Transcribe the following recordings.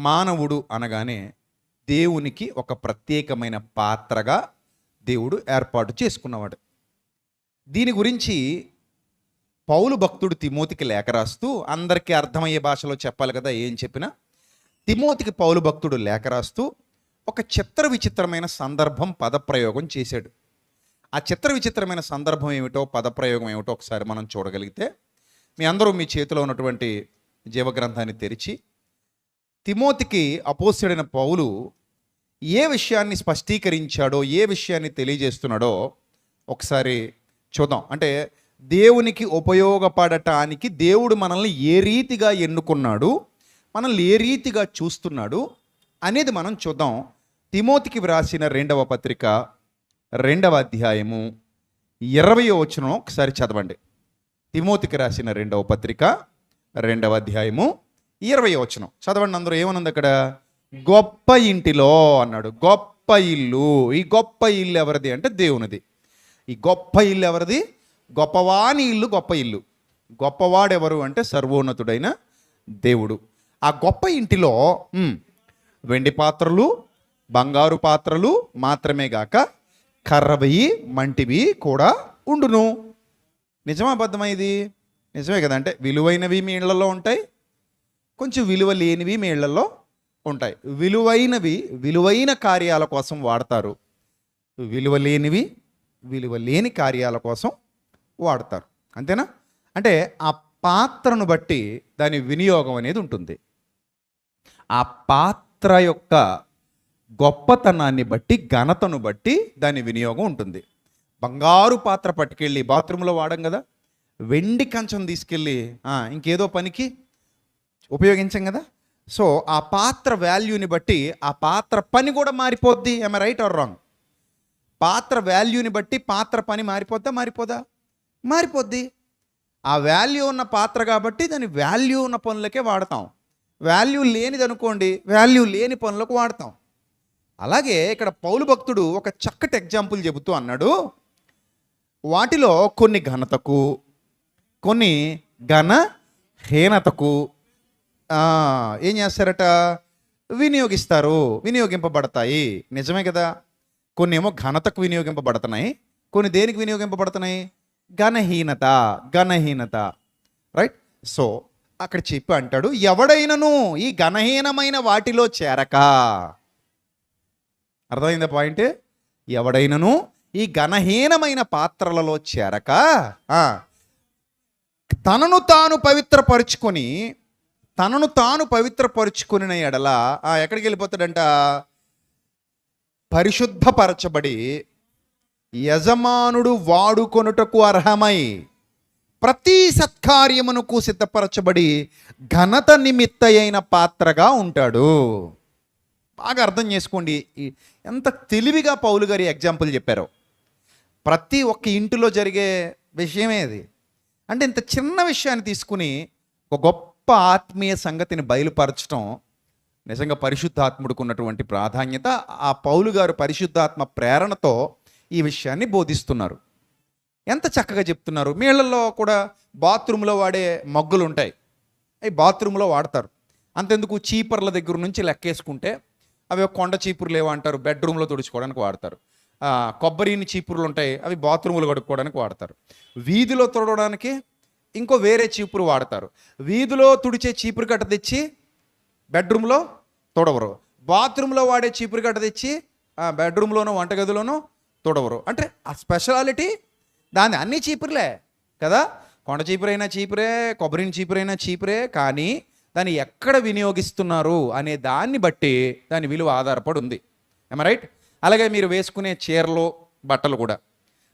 మానవుడు అనగానే దేవునికి ఒక ప్రత్యేకమైన పాత్రగా దేవుడు ఏర్పాటు చేసుకున్నవాడు. దీని గురించి పౌలు భక్తుడు తిమోతికి లేఖ రాస్తూ, అందరికీ అర్థమయ్యే భాషలో చెప్పాలి కదా ఏం చెప్పినా, తిమోతికి పౌలు భక్తుడు లేఖ రాస్తూ ఒక చిత్ర విచిత్రమైన సందర్భం పదప్రయోగం చేశాడు. ఆ చిత్ర విచిత్రమైన సందర్భం ఏమిటో, పదప్రయోగం ఏమిటో ఒకసారి మనం చూడగలిగితే, మీ అందరూ మీ చేతిలో ఉన్నటువంటి జీవగ్రంథాన్ని తెరిచి తిమోతికి అపోస్తలుడైన పౌలు ఏ విషయాన్ని స్పష్టీకరించాడో, ఏ విషయాన్ని తెలియజేస్తున్నాడో ఒకసారి చూద్దాం. అంటే దేవునికి ఉపయోగపడటానికి దేవుడు మనల్ని ఏ రీతిగా ఎన్నుకున్నాడు, మనల్ని ఏ రీతిగా చూస్తున్నాడు అనేది మనం చూద్దాం. తిమోతికి వ్రాసిన 2వ పత్రిక 2వ అధ్యాయము 20వ వచనం ఒకసారి చదవండి. తిమోతికి రాసిన 2వ పత్రిక 2వ అధ్యాయము 20వ వచనం చదవండి. అందరూ ఏమనుంది అక్కడ? గొప్ప ఇంటిలో అన్నాడు. గొప్ప ఇల్లు. ఈ గొప్ప ఇల్లు ఎవరిది అంటే దేవునిది. ఈ గొప్ప ఇల్లు ఎవరిది? గొప్పవాని ఇల్లు, గొప్ప ఇల్లు. గొప్పవాడెవరు అంటే సర్వోన్నతుడైన దేవుడు. ఆ గొప్ప ఇంటిలో వెండి పాత్రలు, బంగారు పాత్రలు మాత్రమే గాక కర్రవి, మంటివి కూడా ఉండును. నిజమా అబద్ధమా? ఇది నిజమే కదా. అంటే విలువైనవి మీ ఇళ్లలో ఉంటాయి, కొంచెం విలువ లేనివి మీ ఇళ్లలో ఉంటాయి. విలువైనవి విలువైన కార్యాల కోసం వాడతారు, విలువ లేనివి విలువ లేని కార్యాల కోసం వాడతారు. అంతేనా? అంటే ఆ పాత్రను బట్టి దాని వినియోగం అనేది ఉంటుంది. ఆ పాత్ర యొక్క గొప్పతనాన్ని బట్టి, ఘనతను బట్టి దాని వినియోగం ఉంటుంది. బంగారు పాత్ర పట్టుకెళ్ళి బాత్రూంలో వాడం కదా, వెండి కంచం తీసుకెళ్ళి ఇంకేదో పనికి ఉపయోగించాం కదా. సో ఆ పాత్ర వాల్యూని బట్టి ఆ పాత్ర పని కూడా మారిపోద్ది. I right are wrong? పాత్ర వాల్యూని బట్టి పాత్ర పని మారిపోద్దా? మారిపోద్ది. ఆ వాల్యూ ఉన్న పాత్ర కాబట్టి దాని వాల్యూ ఉన్న పనులకే వాడతాం. వాల్యూ లేనిది అనుకోండి, వాల్యూ లేని పనులకు వాడతాం. అలాగే ఇక్కడ పౌలు భక్తుడు ఒక చక్కటి ఎగ్జాంపుల్ చెబుతూ అన్నాడు, వాటిలో కొన్ని ఘనతకు, కొన్ని ఘనహీనతకు ఏం చేస్తారట? వినియోగింపబడతాయి. నిజమే కదా. కొన్ని ఏమో ఘనతకు వినియోగింపబడుతున్నాయి, కొన్ని దేనికి వినియోగింపబడుతున్నాయి? ఘనహీనత. రైట్. సో అక్కడ చెప్పి అంటాడు, ఎవడైనను ఈ ఘనహీనమైన వాటిలో చేరక. అర్థమైందా పాయింట్? ఎవడైనను ఈ ఘనహీనమైన పాత్రలలో చేరక తనను తాను పవిత్రపరుచుకుని ఎడల ఎక్కడికి వెళ్ళిపోతాడంట? పరిశుద్ధపరచబడి యజమానుడు వాడుకొనుటకు అర్హమై ప్రతి సత్కార్యమునకు సిద్ధపరచబడి ఘనత నిమిత్త అయిన పాత్రగా ఉంటాడు. బాగా అర్థం చేసుకోండి ఎంత తెలివిగా పౌలు గారి ఎగ్జాంపుల్ చెప్పారో. ప్రతి ఒక్క ఇంటిలో జరిగే విషయమే అది. అంటే ఇంత చిన్న విషయాన్ని తీసుకుని ఒక గొప్ప ఆత్మీయ సంగతిని బయలుపరచడం నిజంగా పరిశుద్ధాత్ముడికి ఉన్నటువంటి ప్రాధాన్యత. ఆ పౌలు గారు పరిశుద్ధాత్మ ప్రేరణతో ఈ విషయాన్ని బోధిస్తున్నారు. ఎంత చక్కగా చెప్తున్నారు. మీ ఇళ్లలో కూడా బాత్రూంలో వాడే మగ్గులు ఉంటాయి, అవి బాత్రూంలో వాడతారు. అంతెందుకు, చీపర్ల దగ్గర నుంచి లెక్కేసుకుంటే అవి కొండ చీపురులు ఏవో అంటారు, బెడ్రూమ్లో తుడుచుకోవడానికి వాడతారు. కొబ్బరిని చీపురులు ఉంటాయి, అవి బాత్రూములు కడుక్కోవడానికి వాడతారు. వీధిలో తుడవడానికి ఇంకో వేరే చీపురు వాడతారు. వీధిలో తుడిచే చీపురు కట్ట తెచ్చి బెడ్రూమ్లో తుడవరు. బాత్రూంలో వాడే చీపురు కట్ట తెచ్చి బెడ్రూమ్లోనూ వంటగదిలోనూ తుడవరు. అంటే ఆ స్పెషాలిటీ దాని అన్ని చీపురులే కదా. కొండ చీపురైనా చీపురే, కొబ్బరిని చీపురైనా చీపురే, కానీ దాన్ని ఎక్కడ వినియోగిస్తున్నారు అనే దాన్ని బట్టి దాని విలువ ఆధారపడి ఉంది. ఏమ రైట్? అలాగే మీరు వేసుకునే చీరలు, బట్టలు కూడా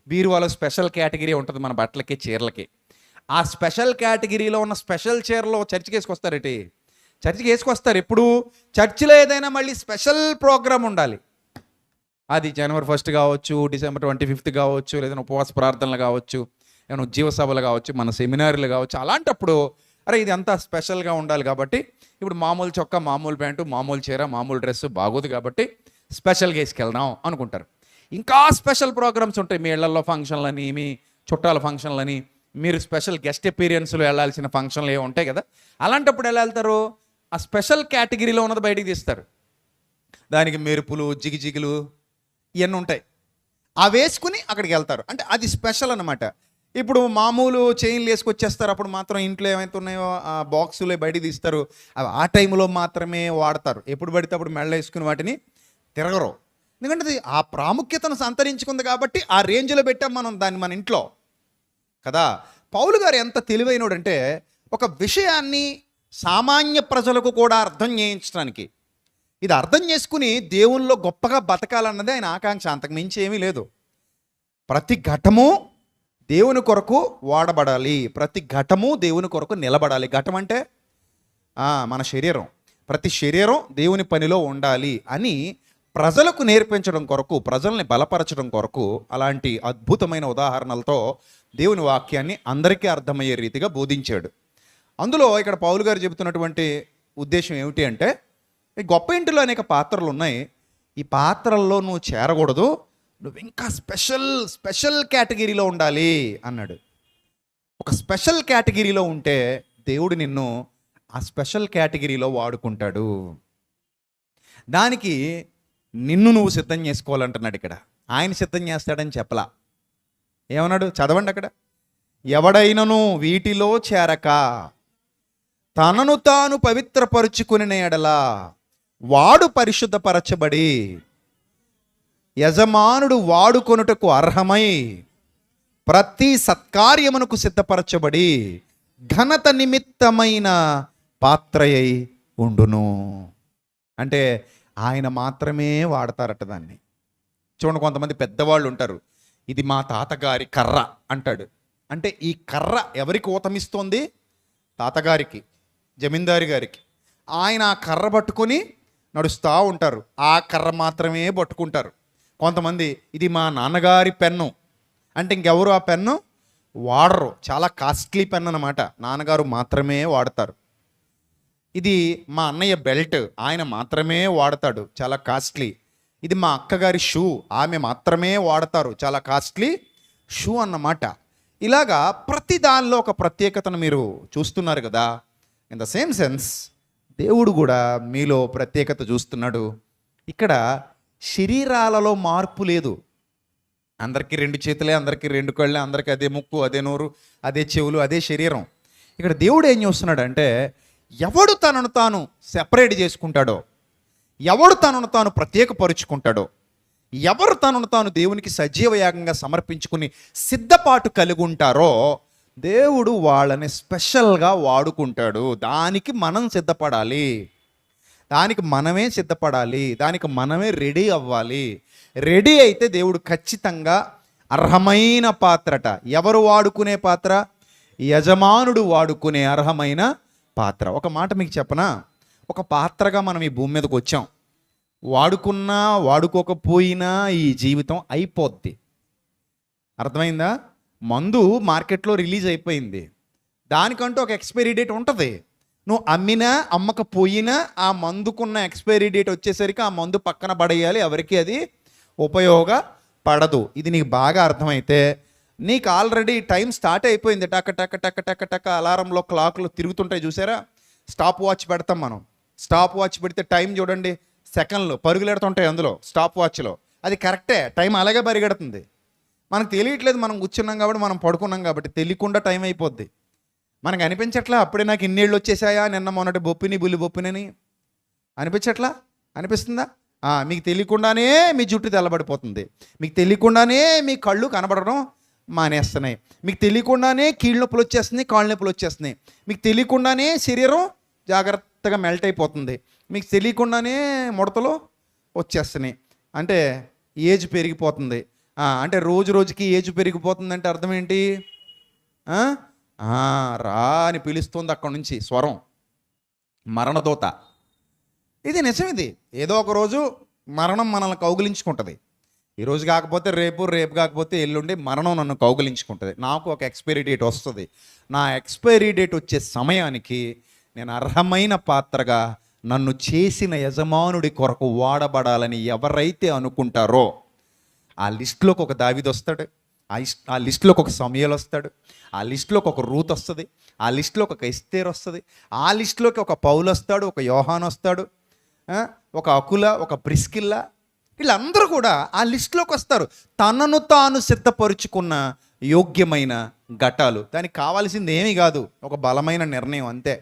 బీరువాలో స్పెషల్ కేటగిరీ ఉంటుంది మన బట్టలకి, చీరలకి. ఆ స్పెషల్ కేటగిరీలో ఉన్న స్పెషల్ చీరలు చర్చికి వేసుకొస్తారేటి? చర్చికి వేసుకొస్తారు. ఎప్పుడు? చర్చిలో ఏదైనా మళ్ళీ స్పెషల్ ప్రోగ్రామ్ ఉండాలి. అది జనవరి 1 కావచ్చు, డిసెంబర్ 25 కావచ్చు, లేదంటే ఉపవాస ప్రార్థనలు కావచ్చు, ఏమైనా ఉద్యోగ సభలు కావచ్చు, మన సెమినార్లు కావచ్చు. అలాంటప్పుడు అరే ఇది అంతా స్పెషల్గా ఉండాలి కాబట్టి ఇప్పుడు మామూలు చొక్కా, మామూలు ప్యాంటు, మామూలు చీర, మామూలు డ్రెస్సు బాగోదు కాబట్టి స్పెషల్గా వేసుకెళ్దాం అనుకుంటారు. ఇంకా స్పెషల్ ప్రోగ్రామ్స్ ఉంటాయి మీ ఇళ్లలో, ఫంక్షన్లని, మీ చుట్టాల ఫంక్షన్లని, మీరు స్పెషల్ గెస్ట్ అపీరియన్స్లో వెళ్ళాల్సిన ఫంక్షన్లు ఏమి ఉంటాయి కదా. అలాంటప్పుడు ఎలా వెళ్తారు? ఆ ఆ స్పెషల్ కేటగిరీలో ఉన్నది బయటికి తీస్తారు. దానికి మెరుపులు, జిగిజిగులు ఇవన్నీ ఉంటాయి. అవి వేసుకుని అక్కడికి వెళ్తారు. అంటే అది స్పెషల్ అన్నమాట. ఇప్పుడు మామూలు చైన్లు వేసుకొచ్చేస్తారు. అప్పుడు మాత్రం ఇంట్లో ఏమైతే ఉన్నాయో ఆ బాక్సులే బయటికి తీస్తారు. అవి ఆ టైంలో మాత్రమే వాడతారు. ఎప్పుడు పడితే అప్పుడు మెళ్ళ వేసుకుని వాటిని తిరగరు. ఎందుకంటే అది ఆ ప్రాముఖ్యతను సంతరించుకుంది కాబట్టి ఆ రేంజ్లో పెట్టాం మనం దాన్ని మన ఇంట్లో కదా. పౌలు గారు ఎంత తెలివైనడంటే ఒక విషయాన్ని సామాన్య ప్రజలకు కూడా అర్థం చేయించడానికి, ఇది అర్థం చేసుకుని దేవుల్లో గొప్పగా బతకాలన్నది ఆయన ఆకాంక్ష. అంతకు మించి ఏమీ లేదు. ప్రతి ఘటము దేవుని కొరకు వాడబడాలి, ప్రతి ఘటము దేవుని కొరకు నిలబడాలి. ఘటం అంటే మన శరీరం. ప్రతి శరీరం దేవుని పనిలో ఉండాలి అని ప్రజలకు నేర్పించడం కొరకు, ప్రజల్ని బలపరచడం కొరకు అలాంటి అద్భుతమైన ఉదాహరణలతో దేవుని వాక్యాన్ని అందరికీ అర్థమయ్యే రీతిగా బోధించాడు. అందులో ఇక్కడ పౌలు గారు చెబుతున్నటువంటి ఉద్దేశం ఏమిటి అంటే, ఈ గొప్ప ఇంటిలో అనేక పాత్రలు ఉన్నాయి. ఈ పాత్రల్లో నువ్వు చేరకూడదు, నువ్వు ఇంకా స్పెషల్ కేటగిరీలో ఉండాలి అన్నాడు. ఒక స్పెషల్ కేటగిరీలో ఉంటే దేవుడు నిన్ను ఆ స్పెషల్ కేటగిరీలో వాడుకుంటాడు. దానికి నిన్ను నువ్వు సిద్ధం చేసుకోవాలంటున్నాడు. ఇక్కడ ఆయన సిద్ధం చేస్తాడని చెప్పలా. ఏమన్నాడు చదవండి అక్కడ. ఎవడైనను వీటిలో చేరక తనను తాను పవిత్రపరుచుకుని ఎడలా వాడు పరిశుద్ధపరచబడి యజమానుడు వాడుకొనుటకు అర్హమై ప్రతి సత్కార్యమునకు సిద్ధపరచబడి ఘనత నిమిత్తమైన పాత్రయై ఉండును. అంటే ఆయన మాత్రమే వాడతారట దాన్ని. చూడండి, కొంతమంది పెద్దవాళ్ళు ఉంటారు, ఇది మా తాతగారి కర్ర అంటాడు. అంటే ఈ కర్ర ఎవరికి ఊతమిస్తోంది? తాతగారికి, జమీందారి గారికి. ఆయన ఆ కర్ర పట్టుకొని నడుస్తూ ఉంటారు. ఆ కర్ర మాత్రమే పట్టుకుంటారు. కొంతమంది ఇది మా నాన్నగారి పెన్ను అంటే ఇంకెవరు ఆ పెన్ను వాడరు. చాలా కాస్ట్లీ పెన్ అన్నమాట, నాన్నగారు మాత్రమే వాడతారు. ఇది మా అన్నయ్య బెల్ట్, ఆయన మాత్రమే వాడతాడు, చాలా కాస్ట్లీ. ఇది మా అక్కగారి షూ, ఆమె మాత్రమే వాడతారు, చాలా కాస్ట్లీ షూ అన్నమాట. ఇలాగా ప్రతి దానిలో ఒక ప్రత్యేకతను మీరు చూస్తున్నారు కదా. ఇన్ ద సేమ్ సెన్స్ దేవుడు కూడా మీలో ప్రత్యేకత చూస్తున్నాడు. ఇక్కడ శరీరాలలో మార్పు లేదు. అందరికీ 2 చేతులే, అందరికీ 2 కళ్ళే, అందరికీ అదే ముక్కు, అదే నోరు, అదే చెవులు, అదే శరీరం. ఇక్కడ దేవుడు ఏం చేస్తున్నాడు అంటే, ఎవడు తనను తాను సెపరేట్ చేసుకుంటాడో, ఎవడు తనను తాను ప్రత్యేకపరుచుకుంటాడో, ఎవరు తనను తాను దేవునికి సజీవయాగంగా సమర్పించుకుని సిద్ధపాటు కలిగి ఉంటారో దేవుడు వాళ్ళని స్పెషల్గా వాడుకుంటాడు. దానికి మనం సిద్ధపడాలి, దానికి మనమే సిద్ధపడాలి, దానికి మనమే రెడీ అవ్వాలి. రెడీ అయితే దేవుడు ఖచ్చితంగా అర్హమైన పాత్రట. ఎవరు వాడుకునే పాత్ర? యజమానుడు వాడుకునే అర్హమైన పాత్ర. ఒక మాట మీకు చెప్పనా, ఒక పాత్రగా మనం ఈ భూమి మీదకి వచ్చాం. వాడుకున్నా వాడుకోకపోయినా ఈ జీవితం అయిపోద్ది. అర్థమైందా? మందు మార్కెట్లో రిలీజ్ అయిపోయింది, దానికంటూ ఒక ఎక్స్పైరీ డేట్ ఉంటుంది. నువ్వు అమ్మినా అమ్మకపోయినా ఆ మందుకున్న ఎక్స్పైరీ డేట్ వచ్చేసరికి ఆ మందు పక్కన పడేయాలి, ఎవరికి అది ఉపయోగపడదు. ఇది నీకు బాగా అర్థమైతే నీకు ఆల్రెడీ టైం స్టార్ట్ అయిపోయింది. టక టక టక టక టక అలారంలో క్లాక్లు తిరుగుతుంటాయి చూసారా. స్టాప్ వాచ్ పెడతాం మనం. స్టాప్ వాచ్ పెడితే టైం చూడండి, సెకండ్లు పరుగులెడుతుంటాయి అందులో స్టాప్ వాచ్లో. అది కరెక్టే, టైం అలాగే పరిగెడుతుంది. మనకు తెలియట్లేదు, మనం కూర్చున్నాం కాబట్టి, మనం పడుకున్నాం కాబట్టి తెలియకుండా టైం అయిపోద్ది. మనకు అనిపించట్లా అప్పుడే నాకు ఇన్నేళ్ళు వచ్చేసాయా, నిన్న మొన్నటి బొప్పిని బుల్లి బొప్పినని అనిపించట్లా? అనిపిస్తుందా? మీకు తెలియకుండానే మీ జుట్టు తెల్లబడిపోతుంది, మీకు తెలియకుండానే మీ కళ్ళు కనబడడం మానేస్తున్నాయి, మీకు తెలియకుండానే కీళ్ళ నొప్పులు వచ్చేస్తున్నాయి, కాళ్ళ నొప్పులు వచ్చేస్తున్నాయి, మీకు తెలియకుండానే శరీరం జాగ్రత్తగా మెల్ట్ అయిపోతుంది, మీకు తెలియకుండానే ముడతలు వచ్చేస్తున్నాయి. అంటే ఏజ్ పెరిగిపోతుంది. అంటే రోజు రోజుకి ఏజ్ పెరిగిపోతుందంటే అర్థం ఏంటి? రా అని పిలుస్తుంది అక్కడి నుంచి స్వరం, మరణదూత. ఇది నిజం. ఇది ఏదో ఒక రోజు మరణం మనల్ని కౌగిలించుకుంటుంది. ఈరోజు కాకపోతే రేపు, రేపు కాకపోతే ఎల్లుండి మరణం నన్ను కౌగిలించుకుంటుంది. నాకు ఒక ఎక్స్పైరీ డేట్ వస్తుంది. నా ఎక్స్పైరీ డేట్ వచ్చే సమయానికి నేను అర్హమైన పాత్రగా నన్ను చేసిన యజమానుడి కొరకు వాడబడాలని ఎవరైతే అనుకుంటారో ఆ లిస్టులోకి ఒక దావీదు వస్తాడు, ఆ లిస్టులోకి ఒక సమయలు వస్తాడు, ఆ లిస్టులోకి ఒక రూత్ వస్తుంది, ఆ లిస్టులోకి ఒక ఎస్తేర్ వస్తుంది, ఆ లిస్టులోకి ఒక పౌలు వస్తాడు, ఒక యోహాన్ వస్తాడు, ఒక అకుల, ఒక ప్రిస్కిల్లా, వీళ్ళందరూ కూడా ఆ లిస్టులోకి వస్తారు. తనను తాను సిద్ధపరుచుకున్న యోగ్యమైన ఘటాలు. దానికి కావాల్సింది ఏమీ కాదు, ఒక బలమైన నిర్ణయం అంతే,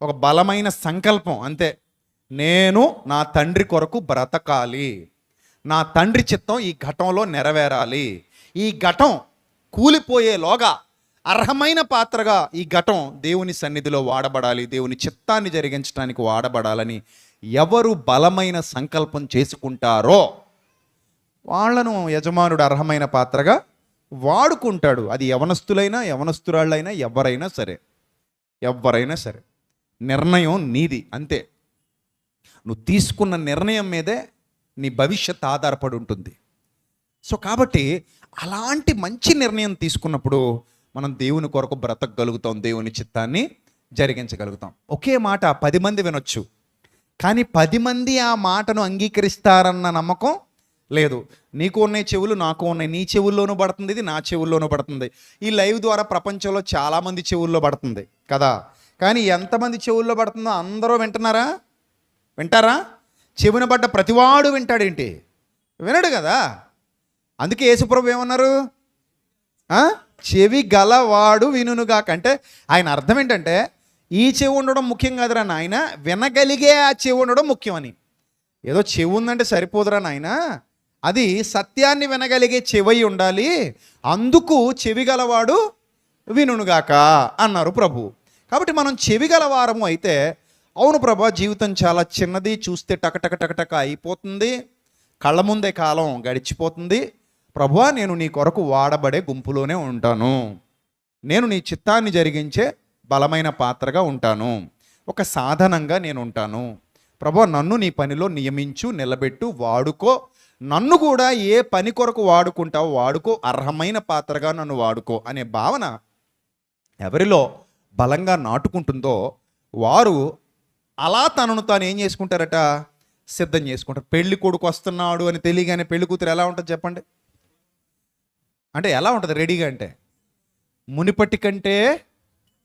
ఒక బలమైన సంకల్పం అంతే. నేను నా తండ్రి కొరకు బ్రతకాలి, నా తండ్రి చిత్తం ఈ ఘటంలో నెరవేరాలి, ఈ ఘటం కూలిపోయేలోగా అర్హమైన పాత్రగా ఈ ఘటం దేవుని సన్నిధిలో వాడబడాలి, దేవుని చిత్తాన్ని జరిగించడానికి వాడబడాలని ఎవరు బలమైన సంకల్పం చేసుకుంటారో వాళ్ళను యజమానుడు అర్హమైన పాత్రగా వాడుకుంటాడు. అది యవనస్తులైనా యవనస్తురాళ్ళైనా ఎవరైనా సరే, ఎవరైనా సరే. నిర్ణయం నీది అంతే. నువ్వు తీసుకున్న నిర్ణయం మీదే నీ భవిష్యత్ ఆధారపడి ఉంటుంది. సో కాబట్టి అలాంటి మంచి నిర్ణయం తీసుకున్నప్పుడు మనం దేవుని కొరకు బ్రతకగలుగుతాం, దేవుని చిత్తాన్ని జరిగించగలుగుతాం. ఒకే మాట 10 మంది వినొచ్చు, కానీ 10 మంది ఆ మాటను అంగీకరిస్తారన్న నమ్మకం లేదు. నీకు ఉన్నాయి చెవులు, నాకు ఉన్నాయి, నీ చెవుల్లోనూ పడుతుంది, ఇది నా చెవుల్లోనూ పడుతుంది. ఈ లైవ్ ద్వారా ప్రపంచంలో చాలామంది చెవుల్లో పడుతుంది కదా, కానీ ఎంతమంది చెవుల్లో పడుతుందో అందరూ వింటున్నారా? వింటారా? చెవిన పడ్డ ప్రతివాడు వింటాడేంటి? వినడు కదా. అందుకే యేసుప్రభు ఏమన్నారు? చెవి గలవాడు వినుగాక. అంటే ఆయన అర్థం ఏంటంటే ఈ చెవి ఉండడం ముఖ్యం కాదురా నాయన, వినగలిగే ఆ చెవి ఉండడం ముఖ్యమని. ఏదో చెవి ఉందంటే సరిపోదురా నాయన, అది సత్యాన్ని వినగలిగే చెవి ఉండాలి, అందుకు చెవి గలవాడు వినుగాక అన్నారు ప్రభు. కాబట్టి మనం చెవి గలవారము అయితే, అవును ప్రభా జీవితం చాలా చిన్నది, చూస్తే టకటక టకటక అయిపోతుంది, కళ్ళ ముందే కాలం గడిచిపోతుంది, ప్రభువా నేను నీ కొరకు వాడబడే గుంపులోనే ఉంటాను, నేను నీ చిత్తాన్ని జరిగించే బలమైన పాత్రగా ఉంటాను, ఒక సాధనంగా నేను ఉంటాను, ప్రభువా నన్ను నీ పనిలో నియమించు, నిలబెట్టు, వాడుకో, నన్ను కూడా ఏ పని కొరకు వాడుకుంటావో వాడుకో, అర్హమైన పాత్రగా నన్ను వాడుకో అనే భావన ఎవరిలో బలంగా నాటుకుంటుందో వారు అలా తనను తాను ఏం చేసుకుంటారట? సిద్ధం చేసుకుంటారు. పెళ్లి కొడుకు వస్తున్నాడు అని తెలియగానే పెళ్లి కూతురు ఎలా ఉంటుంది చెప్పండి? అంటే ఎలా ఉంటుంది రెడీగా? అంటే మునిపటి కంటే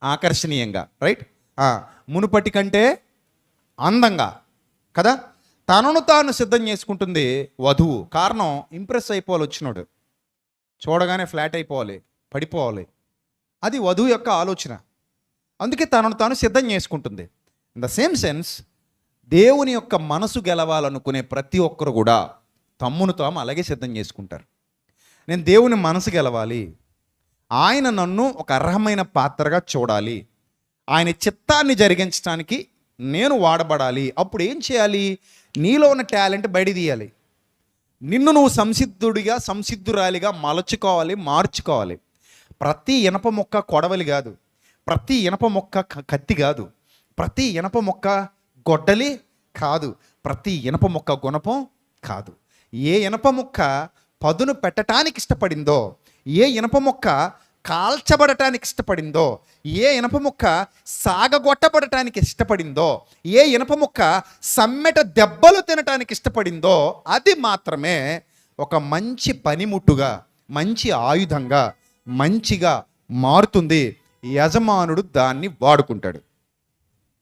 ఆకర్షణీయంగా, రైట్? మునుపటి కంటే అందంగా కదా తనను తాను సిద్ధం చేసుకుంటుంది వధువు. కారణం ఇంప్రెస్ అయిపోవాలి, వచ్చినాడు చూడగానే ఫ్లాట్ అయిపోవాలి, పడిపోవాలి. అది వధువు యొక్క ఆలోచన. అందుకే తనను తాను సిద్ధం చేసుకుంటుంది. ఇన్ ద సేమ్ సెన్స్ దేవుని యొక్క మనసు గెలవాలనుకునే ప్రతి ఒక్కరు కూడా తమ్మును తాము అలాగే సిద్ధం చేసుకుంటారు. నేను దేవుని మనసు గెలవాలి, ఆయన నన్ను ఒక అర్హమైన పాత్రగా చూడాలి, ఆయన చిత్తాన్ని జరిగించడానికి నేను వాడబడాలి. అప్పుడు ఏం చేయాలి? నీలో ఉన్న టాలెంట్ బయట తీయాలి, నిన్ను నువ్వు సంసిద్ధుడిగా సంసిద్ధురాలిగా మలచుకోవాలి, మార్చుకోవాలి. ప్రతి ఇనప మొక్క కొడవలి కాదు, ప్రతి ఇనప మొక్క కత్తి కాదు, ప్రతి ఇనప మొక్క గొడ్డలి కాదు, ప్రతి ఇనప మొక్క గుణపం కాదు. ఏ ఇనప మొక్క పదును పెట్టడానికి ఇష్టపడిందో, ఏ ఇనప మొక్క కాల్చబడటానికి ఇష్టపడిందో, ఏ ఇనప మొక్క సాగగొట్టబడటానికి ఇష్టపడిందో, ఏ ఇనప మొక్క సమ్మెట దెబ్బలు తినటానికి ఇష్టపడిందో అది మాత్రమే ఒక మంచి పనిముట్టుగా, మంచి ఆయుధంగా, మంచిగా మారుతుంది. యజమానుడు దాన్ని వాడుకుంటాడు.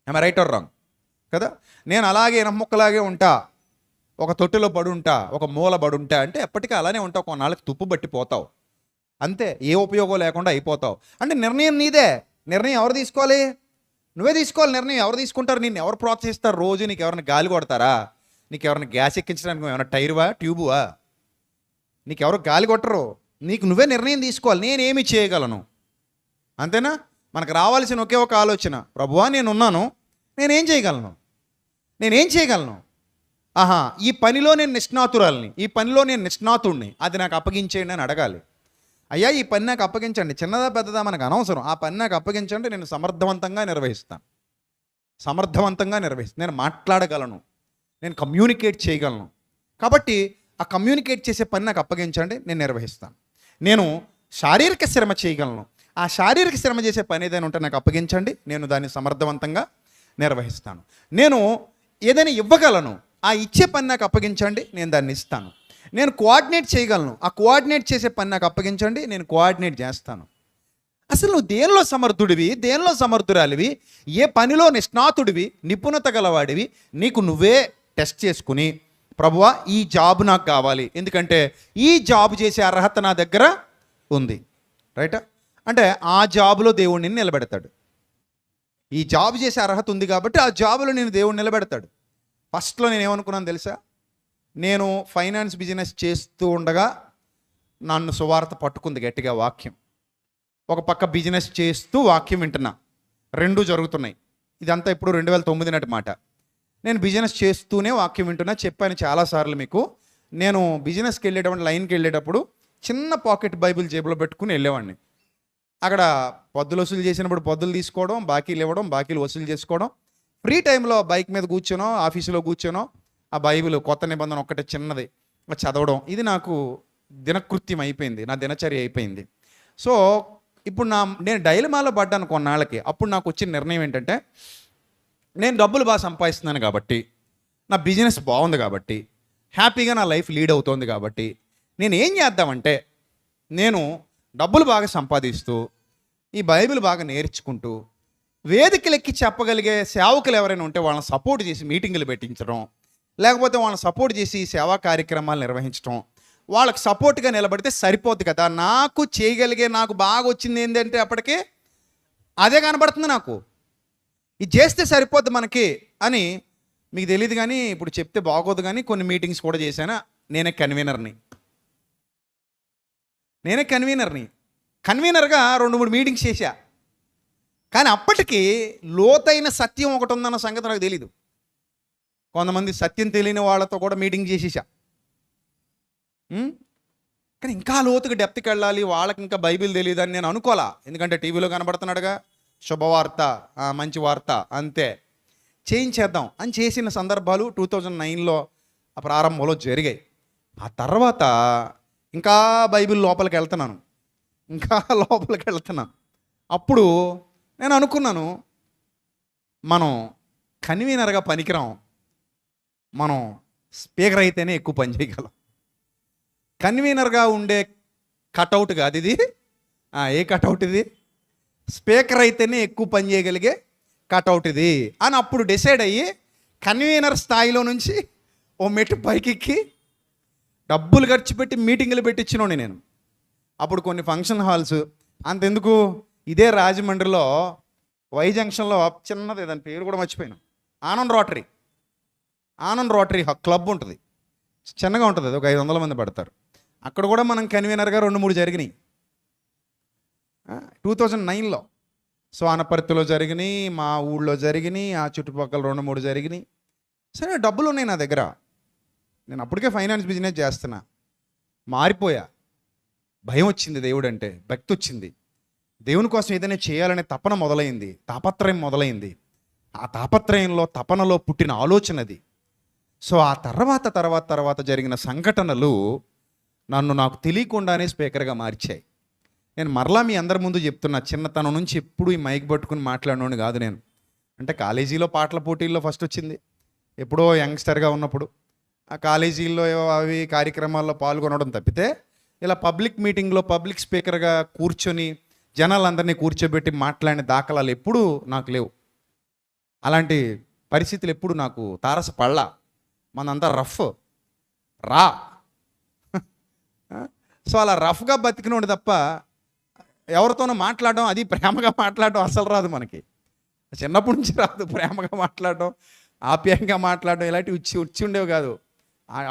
I right are wrong? కదా. నేను అలాగే ఇనప మొక్కలాగే ఉంటా, ఒక తొట్టిలో పడుంటా, ఒక మూల పడుంటా అంటే ఎప్పటికీ అలానే ఉంటావు, కొన్నాళ్ళకి తుప్పు బట్టి పోతావు, అంతే, ఏ ఉపయోగం లేకుండా అయిపోతావు. అంటే నిర్ణయం నీదే. నిర్ణయం ఎవరు తీసుకోవాలి? నువ్వే తీసుకోవాలి. నిర్ణయం ఎవరు తీసుకుంటారు? నిన్ను ఎవరు ప్రోత్సహిస్తారు? రోజు నీకు ఎవరైనా గాలి కొడతారా? నీకు ఎవరైనా గ్యాస్ ఎక్కించడానికి ఏమైనా టైరువా, ట్యూబువా? నీకు ఎవరు గాలి కొట్టరు, నీకు నువ్వే నిర్ణయం తీసుకోవాలి. నేనేమి చేయగలను, అంతేనా? మనకు రావాల్సిన ఒకే ఒక ఆలోచన, ప్రభువా నేనున్నాను, నేనేం చేయగలను, నేనేం చేయగలను? ఈ పనిలో నేను నిష్ణాతురాలని, ఈ పనిలో నేను నిష్ణాతుడిని, అది నాకు అప్పగించేయండి అని అడగాలి. అయ్యా ఈ పని నాకు అప్పగించండి, చిన్నదా పెద్దదా మనకు అనవసరం, ఆ పని నాకు అప్పగించండి, నేను సమర్థవంతంగా నిర్వహిస్తాను, సమర్థవంతంగా నిర్వహిస్తాను, నేను మాట్లాడగలను, నేను కమ్యూనికేట్ చేయగలను. కాబట్టి ఆ కమ్యూనికేట్ చేసే పని నాకు అప్పగించండి, నేను నిర్వహిస్తాను. నేను శారీరక శ్రమ చేయగలను, ఆ శారీరక శ్రమ చేసే పని ఏదైనా ఉంటే నాకు అప్పగించండి, నేను దాన్ని సమర్థవంతంగా నిర్వహిస్తాను. నేను ఏదైనా ఇవ్వగలను, ఆ ఇచ్చే పని నాకు అప్పగించండి, నేను దాన్ని ఇస్తాను. నేను కోఆర్డినేట్ చేయగలను. ఆ కోఆర్డినేట్ చేసే పని నాకు అప్పగించండి, నేను కోఆర్డినేట్ చేస్తాను. అసలు నువ్వు దేనిలో సమర్థుడివి, దేనిలో సమర్థురాలివి, ఏ పనిలో నిష్ణాతుడివి, నిపుణత గలవాడివి, నీకు నువ్వే టెస్ట్ చేసుకుని, ప్రభువా ఈ జాబ్ నాకు కావాలి, ఎందుకంటే ఈ జాబ్ చేసే అర్హత నా దగ్గర ఉంది. రైటా? అంటే ఆ జాబ్లో దేవుడిని నిలబెడతాడు. ఈ జాబ్ చేసే అర్హత ఉంది కాబట్టి ఆ జాబ్లో నేను దేవుడిని నిలబెడతాడు. ఫస్ట్లో నేను ఏమనుకున్నాను తెలుసా? నేను ఫైనాన్స్ బిజినెస్ చేస్తూ ఉండగా నన్ను సువార్త పట్టుకుంది గట్టిగా వాక్యం. ఒక పక్క బిజినెస్ చేస్తూ వాక్యం వింటున్నా, రెండూ జరుగుతున్నాయి. ఇదంతా ఇప్పుడు 2009 నాటి మాట. నేను బిజినెస్ చేస్తూనే వాక్యం వింటున్నా. చెప్పాను చాలాసార్లు మీకు. నేను బిజినెస్కి వెళ్ళేటప్పుడు, లైన్కి వెళ్ళేటప్పుడు చిన్న పాకెట్ బైబిల్ జేబులో పెట్టుకుని వెళ్ళేవాడిని. అక్కడ పద్దులు వసూలు చేసినప్పుడు పద్దులు తీసుకోవడం, బాకీలు ఇవ్వడం, బాకీలు వసూలు చేసుకోవడం. ఫ్రీ టైంలో బైక్ మీద కూర్చోనో, ఆఫీసులో కూర్చోనో ఆ బైబిల్ కొత్త నిబంధన ఒక్కటే చిన్నది చదవడం, ఇది నాకు దినకృత్యం అయిపోయింది, నా దినచర్య అయిపోయింది. సో ఇప్పుడు నేను డైలమాలో పడ్డాను కొన్నాళ్ళకి. అప్పుడు నాకు వచ్చిన నిర్ణయం ఏంటంటే, నేను డబ్బులు బాగా సంపాదిస్తున్నాను కాబట్టి, నా బిజినెస్ బాగుంది కాబట్టి, హ్యాపీగా నా లైఫ్ లీడ్ అవుతోంది కాబట్టి, నేను ఏం చేద్దామంటే, నేను డబ్బులు బాగా సంపాదిస్తూ, ఈ బైబిల్ బాగా నేర్చుకుంటూ, వేదికలెక్కి చెప్పగలిగే సేవకులు ఎవరైనా ఉంటే వాళ్ళని సపోర్ట్ చేసి మీటింగులు పెట్టించడం, లేకపోతే వాళ్ళని సపోర్ట్ చేసి సేవా కార్యక్రమాలు నిర్వహించడం, వాళ్ళకి సపోర్ట్గా నిలబడితే సరిపోద్ది కదా. నాకు చేయగలిగే, నాకు బాగా వచ్చింది ఏంటంటే అప్పటికే అదే కనబడుతుంది నాకు. ఇది చేస్తే సరిపోద్ది మనకి అని మీకు తెలియదు, కానీ ఇప్పుడు చెప్తే బాగోదు, కానీ కొన్ని మీటింగ్స్ కూడా చేశాను. నేనే కన్వీనర్గా 2-3 మీటింగ్స్ చేశా. కానీ అప్పటికి లోతైన సత్యం ఒకటి ఉందన్న సంగతి నాకు తెలీదు. కొంతమంది సత్యం తెలియని వాళ్ళతో కూడా మీటింగ్ చేసేసా. కానీ ఇంకా లోతుగా డెప్త్కి వెళ్ళాలి, వాళ్ళకి ఇంకా బైబిల్ తెలియదు అని నేను అనుకోవాలా. ఎందుకంటే టీవీలో కనబడుతున్నాడుగా శుభవార్త, మంచి వార్త, అంతే చేయించేద్దాం అని చేసిన సందర్భాలు 2009లో ఆ ప్రారంభంలో జరిగాయి. ఆ తర్వాత ఇంకా బైబిల్ లోపలికి వెళ్తున్నాను. అప్పుడు నేను అనుకున్నాను, మనం కన్వీనర్గా పనికిరాం, మనం స్పీకర్ అయితేనే ఎక్కువ పని చేయగలం. కన్వీనర్గా ఉండే కటౌట్ కాదు ఇది. ఏ కటౌట్ ఇది? స్పీకర్ అయితేనే ఎక్కువ పని చేయగలిగే కటౌట్ ఇది అని అప్పుడు డిసైడ్ అయ్యి కన్వీనర్ స్థాయిలో నుంచి ఓ మెట్టు పైకెక్కి డబ్బులు ఖర్చు పెట్టి మీటింగులు పెట్టించినోని నేను. అప్పుడు కొన్ని ఫంక్షన్ హాల్స్, అంతెందుకు, ఇదే రాజమండ్రిలో వై జంక్షన్లో చిన్నది, దాని పేరు కూడా మర్చిపోయాను, ఆనంద్ రోటరీ క్లబ్ ఉంటుంది, చిన్నగా ఉంటుంది, అది ఒక 500 మంది పడతారు. అక్కడ కూడా మనం కన్వీనర్గా 2-3 జరిగినాయి 2009లో. సో అనపర్తిలో జరిగినాయి, మా ఊళ్ళో జరిగినాయి, ఆ చుట్టుపక్కల 2-3 జరిగినాయి. సరే, డబ్బులు ఉన్నాయి నా దగ్గర, నేను అప్పటికే ఫైనాన్స్ బిజినెస్ చేస్తున్నా. మారిపోయా, భయం వచ్చింది, దేవుడు అంటే భక్తి వచ్చింది, దేవుని కోసం ఏదైనా చేయాలనే తపన మొదలైంది, తాపత్రయం మొదలైంది. ఆ తాపత్రయంలో, తపనలో పుట్టిన ఆలోచన అది. సో ఆ తర్వాత జరిగిన సంఘటనలు నన్ను నాకు తెలియకుండానే స్పీకర్గా మార్చాయి. నేను మరలా మీ అందరి ముందు చెప్తున్నా, చిన్నతనం నుంచి ఎప్పుడు ఈ మైక్ పట్టుకుని మాట్లాడినోని కాదు నేను. అంటే కాలేజీలో పాటల పోటీల్లో ఫస్ట్ వచ్చింది, ఎప్పుడో యంగ్స్టర్గా ఉన్నప్పుడు ఆ కాలేజీల్లో అవి కార్యక్రమాల్లో పాల్గొనడం తప్పితే, ఇలా పబ్లిక్ మీటింగ్లో పబ్లిక్ స్పీకర్గా కూర్చొని జనాలందరినీ కూర్చోబెట్టి మాట్లాడిన దాఖలాలు ఎప్పుడూ నాకు లేవు. అలాంటి పరిస్థితులు ఎప్పుడు నాకు తారసపడలా. మనంతా రా సో అలా రఫ్గా బతికినోడు తప్ప ఎవరితోనో మాట్లాడడం, అది ప్రేమగా మాట్లాడడం అసలు రాదు మనకి. చిన్నప్పటి నుంచి రాదు ప్రేమగా మాట్లాడడం, ఆప్యాయంగా మాట్లాడడం, ఇలాంటివి వచ్చి ఉండేవి కాదు.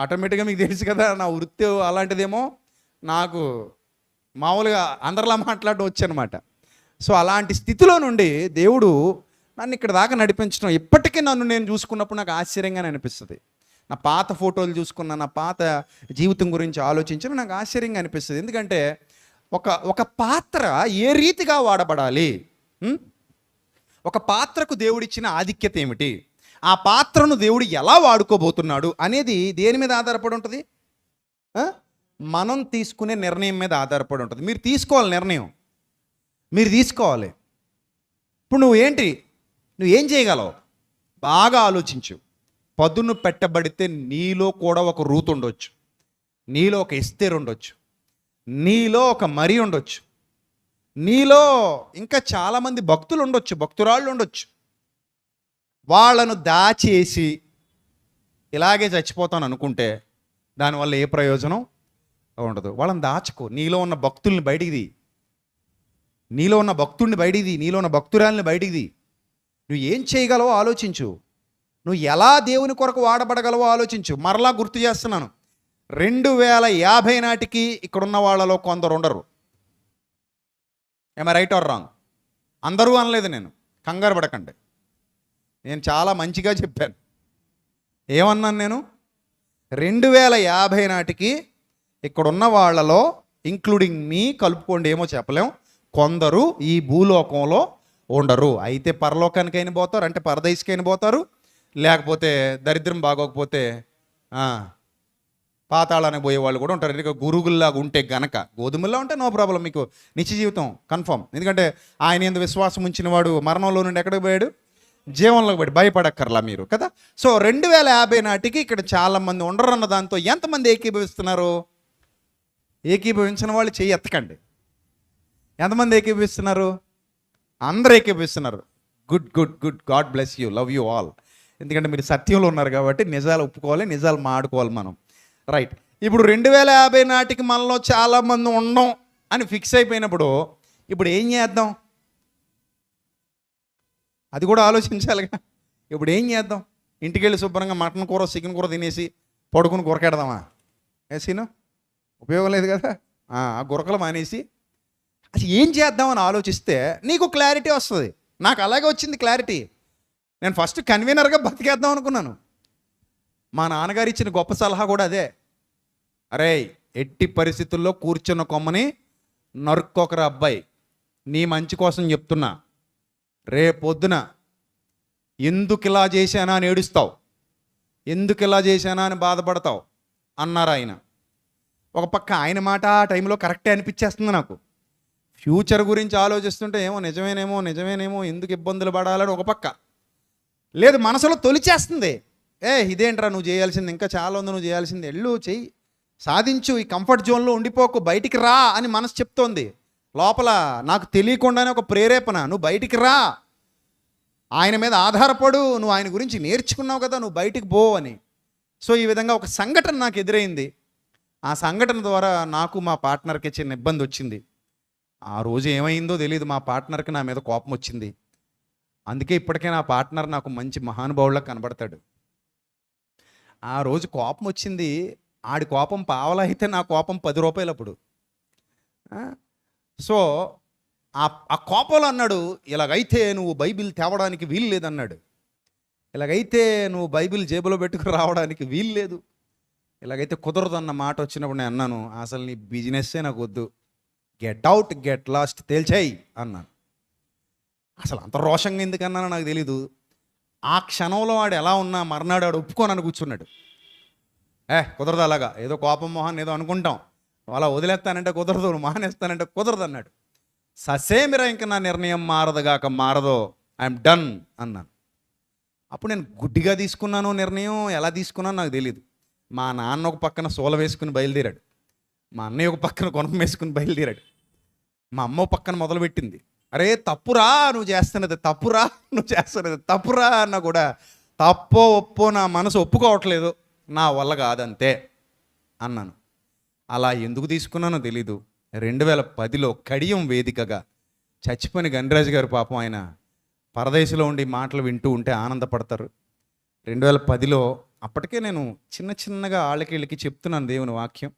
ఆటోమేటిక్గా మీకు తెలుసు కదా, నా వృత్తి అలాంటిదేమో, నాకు మామూలుగా అందరిలా మాట్లాడడం వచ్చనమాట. సో అలాంటి స్థితిలో నుండి దేవుడు నన్ను ఇక్కడ దాకా నడిపించడం, ఇప్పటికీ నన్ను నేను చూసుకున్నప్పుడు నాకు ఆశ్చర్యంగానే అనిపిస్తుంది. నా పాత ఫోటోలు చూసుకున్న, నా పాత జీవితం గురించి ఆలోచించిన నాకు ఆశ్చర్యంగా అనిపిస్తుంది. ఎందుకంటే ఒక పాత్ర ఏ రీతిగా వాడబడాలి, ఒక పాత్రకు దేవుడిచ్చిన ఆధిక్యత ఏమిటి, ఆ పాత్రను దేవుడు ఎలా వాడుకోబోతున్నాడు అనేది దేని మీద ఆధారపడి ఉంటుంది? మనం తీసుకునే నిర్ణయం మీద ఆధారపడి ఉంటుంది. మీరు తీసుకోవాలి నిర్ణయం, మీరు తీసుకోవాలి. ఇప్పుడు నువ్వేం చేయగలవు బాగా ఆలోచించు. పదును పెట్టబడితే నీలో కూడా ఒక రూతు ఉండొచ్చు. నీలో ఒక ఎస్తేరు ఉండొచ్చు, నీలో ఒక మరి ఉండొచ్చు, నీలో ఇంకా చాలామంది భక్తులు ఉండొచ్చు, భక్తురాళ్ళు ఉండొచ్చు. వాళ్ళను దాచేసి ఇలాగే చచ్చిపోతాను అనుకుంటే దానివల్ల ఏ ప్రయోజనం ఉండదు. వాళ్ళని దాచుకో. నీలో ఉన్న భక్తుల్ని బయటికి, నీలో ఉన్న భక్తుడిని బయటికి, నీలో ఉన్న భక్తురాల్ని బయటికి. నువ్వు ఏం చేయగలవో ఆలోచించు. నువ్వు ఎలా దేవుని కొరకు వాడబడగలవో ఆలోచించు. మరలా గుర్తు చేస్తున్నాను, 2050 నాటికి ఇక్కడున్న వాళ్ళలో కొందరు ఉండరు. ఏమై రైట్ ఆర్ రాంగ్? అందరూ అనలేదు, నేను కంగారు పడకండి. నేను చాలా మంచిగా చెప్పాను. ఏమన్నాను నేను? 2050 నాటికి ఇక్కడున్న వాళ్ళలో ఇంక్లూడింగ్ మీ కలుపుకోండి, ఏమో చెప్పలేం, కొందరు ఈ భూలోకంలో ఉండరు. అయితే పరలోకానికైనా పోతారు, అంటే పరదేశికైనా పోతారు, లేకపోతే దరిద్రం బాగోకపోతే పాతాళానికి పోయే వాళ్ళు కూడా ఉంటారు. ఎందుకంటే గురుగుల్లాగా ఉంటే గనక, గోధుమల్లా ఉంటే నో ప్రాబ్లం, మీకు నిత్య జీవితం కన్ఫర్మ్. ఎందుకంటే ఆయన యందు విశ్వాసం ఉంచిన వాడు మరణంలో నుండి ఎక్కడికి పోయాడు? జీవంలోకి పోయాడు. భయపడక్కర్లా మీరు కదా. సో 2050 నాటికి ఇక్కడ చాలామంది ఉండరన్న దాంతో ఎంతమంది ఏకీభవిస్తున్నారు? ఏకీభవించిన వాళ్ళు చెయ్యి ఎత్తకండి. ఎంతమంది ఏకీభవిస్తున్నారు? అందరూ ఏకీభవిస్తున్నారు. Good good good, God bless you, love you all. ఎందుకంటే మీరు సత్యంలో ఉన్నారు కాబట్టి నిజాలు ఒప్పుకోవాలి, నిజాలు మాడుకోవాలి మనం. రైట్. ఇప్పుడు 2050 నాటికి మనలో చాలామంది ఉండం అని ఫిక్స్ అయిపోయినప్పుడు ఇప్పుడు ఏం చేద్దాం? అది కూడా ఆలోచించాలిగా. ఇప్పుడు ఏం చేద్దాం? ఇంటికి వెళ్ళి శుభ్రంగా మటన్ కూర, చికెన్ కూర తినేసి పడుకుని గురకెడదామా? సీను ఉపయోగం లేదు కదా. ఆ గురకలు మానేసి అసలు ఏం చేద్దామని ఆలోచిస్తే నీకు క్లారిటీ వస్తుంది. నాకు అలాగే వచ్చింది క్లారిటీ. నేను ఫస్ట్ కన్వీనర్గా బతికేద్దాం అనుకున్నాను. మా నాన్నగారు ఇచ్చిన గొప్ప సలహా కూడా అదే. అరే, ఎట్టి పరిస్థితుల్లో కూర్చున్న కొమ్మని నరుక్కొకరా అబ్బాయి, నీ మంచి కోసం చెప్తున్నా. రేపొద్దున ఎందుకు ఇలా చేశానా అని ఏడుస్తావు, ఎందుకు ఇలా చేశానా అని బాధపడతావు అన్నారు ఆయన. ఒక పక్క ఆయన మాట ఆ టైంలో కరెక్టే అనిపించేస్తుంది నాకు. ఫ్యూచర్ గురించి ఆలోచిస్తుంటే ఏమో నిజమేనేమో ఎందుకు ఇబ్బందులు పడాలని ఒక పక్క. లేదు, మనసులో తొలిచేస్తుంది. ఇదేంట్రా నువ్వు చేయాల్సింది, ఇంకా చాలా ఉంది నువ్వు చేయాల్సింది, ఎళ్ళు చెయ్యి, సాధించు, ఈ కంఫర్ట్ జోన్లో ఉండిపోకు, బయటికి రా అని మనసు చెప్తోంది. లోపల నాకు తెలియకుండానే ఒక ప్రేరేపణ, నువ్వు బయటికి రా, ఆయన మీద ఆధారపడు, నువ్వు ఆయన గురించి నేర్చుకున్నావు కదా, నువ్వు బయటికి పో అని. సో ఈ విధంగా ఒక సంఘటన నాకు ఎదురైంది. ఆ సంఘటన ద్వారా నాకు మా పార్ట్నర్కి చిన్న ఇబ్బంది వచ్చింది. ఆ రోజు ఏమైందో తెలియదు, మా పార్ట్నర్కి నా మీద కోపం వచ్చింది. అందుకే ఇప్పటికే నా పార్ట్నర్ నాకు మంచి మహానుభావులా కనబడతాడు. ఆ రోజు కోపం వచ్చింది. ఆడి కోపం పావలా అయితే నా కోపం 10 రూపాయలు అప్పుడు. సో ఆ కోపంలో అన్నాడు, ఇలాగైతే నువ్వు బైబిల్ తేవడానికి వీలు లేదన్నాడు, ఇలాగైతే నువ్వు బైబిల్ జేబులో పెట్టుకుని రావడానికి వీలు లేదు, ఇలాగైతే కుదరదు అన్న మాట వచ్చినప్పుడు నేను అన్నాను, అసలు నీ బిజినెస్సే నాకు వద్దు, గెట్ అవుట్, గెట్ లాస్ట్, తేల్చేయి అన్నాను. అసలు అంత రోషంగా ఎందుకన్నానో నాకు తెలీదు. ఆ క్షణంలో వాడు ఎలా ఉన్నా మర్నాడు వాడు ఒప్పుకోనని కూర్చున్నాడు. కుదరదు, అలాగా ఏదో కోపం మొహాన్ని ఏదో అనుకుంటాం, అలా వదిలేస్తానంటే కుదరదు, మానేస్తానంటే కుదరదు అన్నాడు. ససేమిరా ఇంకా నా నిర్ణయం మారదుగాక మారదో, ఐఎమ్ డన్ అన్నాను. అప్పుడు నేను గుడ్డిగా తీసుకున్నాను నిర్ణయం, ఎలా తీసుకున్నాను నాకు తెలియదు. మా నాన్న ఒక పక్కన సోల వేసుకుని బయలుదేరాడు, మా అన్నయ్య ఒక పక్కన కొనపం వేసుకుని బయలుదేరాడు, మా అమ్మ ఒక పక్కన మొదలుపెట్టింది, అరే తప్పురా నువ్వు చేస్తున్నది, తప్పురా నువ్వు చేస్తున్నది, తప్పురా అన్నా కూడా తప్పో ఒప్పో నా మనసు ఒప్పుకోవట్లేదు, నా వల్ల కాదంతే అన్నాను. అలా ఎందుకు తీసుకున్నానో తెలీదు. 2010లో కడియం వేదికగా చచ్చిపోయిన గణరాజు గారు, పాపం ఆయన పరదేశంలో ఉండి మాటలు వింటూ ఉంటే ఆనందపడతారు. 2010లో అప్పటికే నేను చిన్నగా ఆళ్ళకి వీళ్ళకి చెప్తున్నాను దేవుని వాక్యం.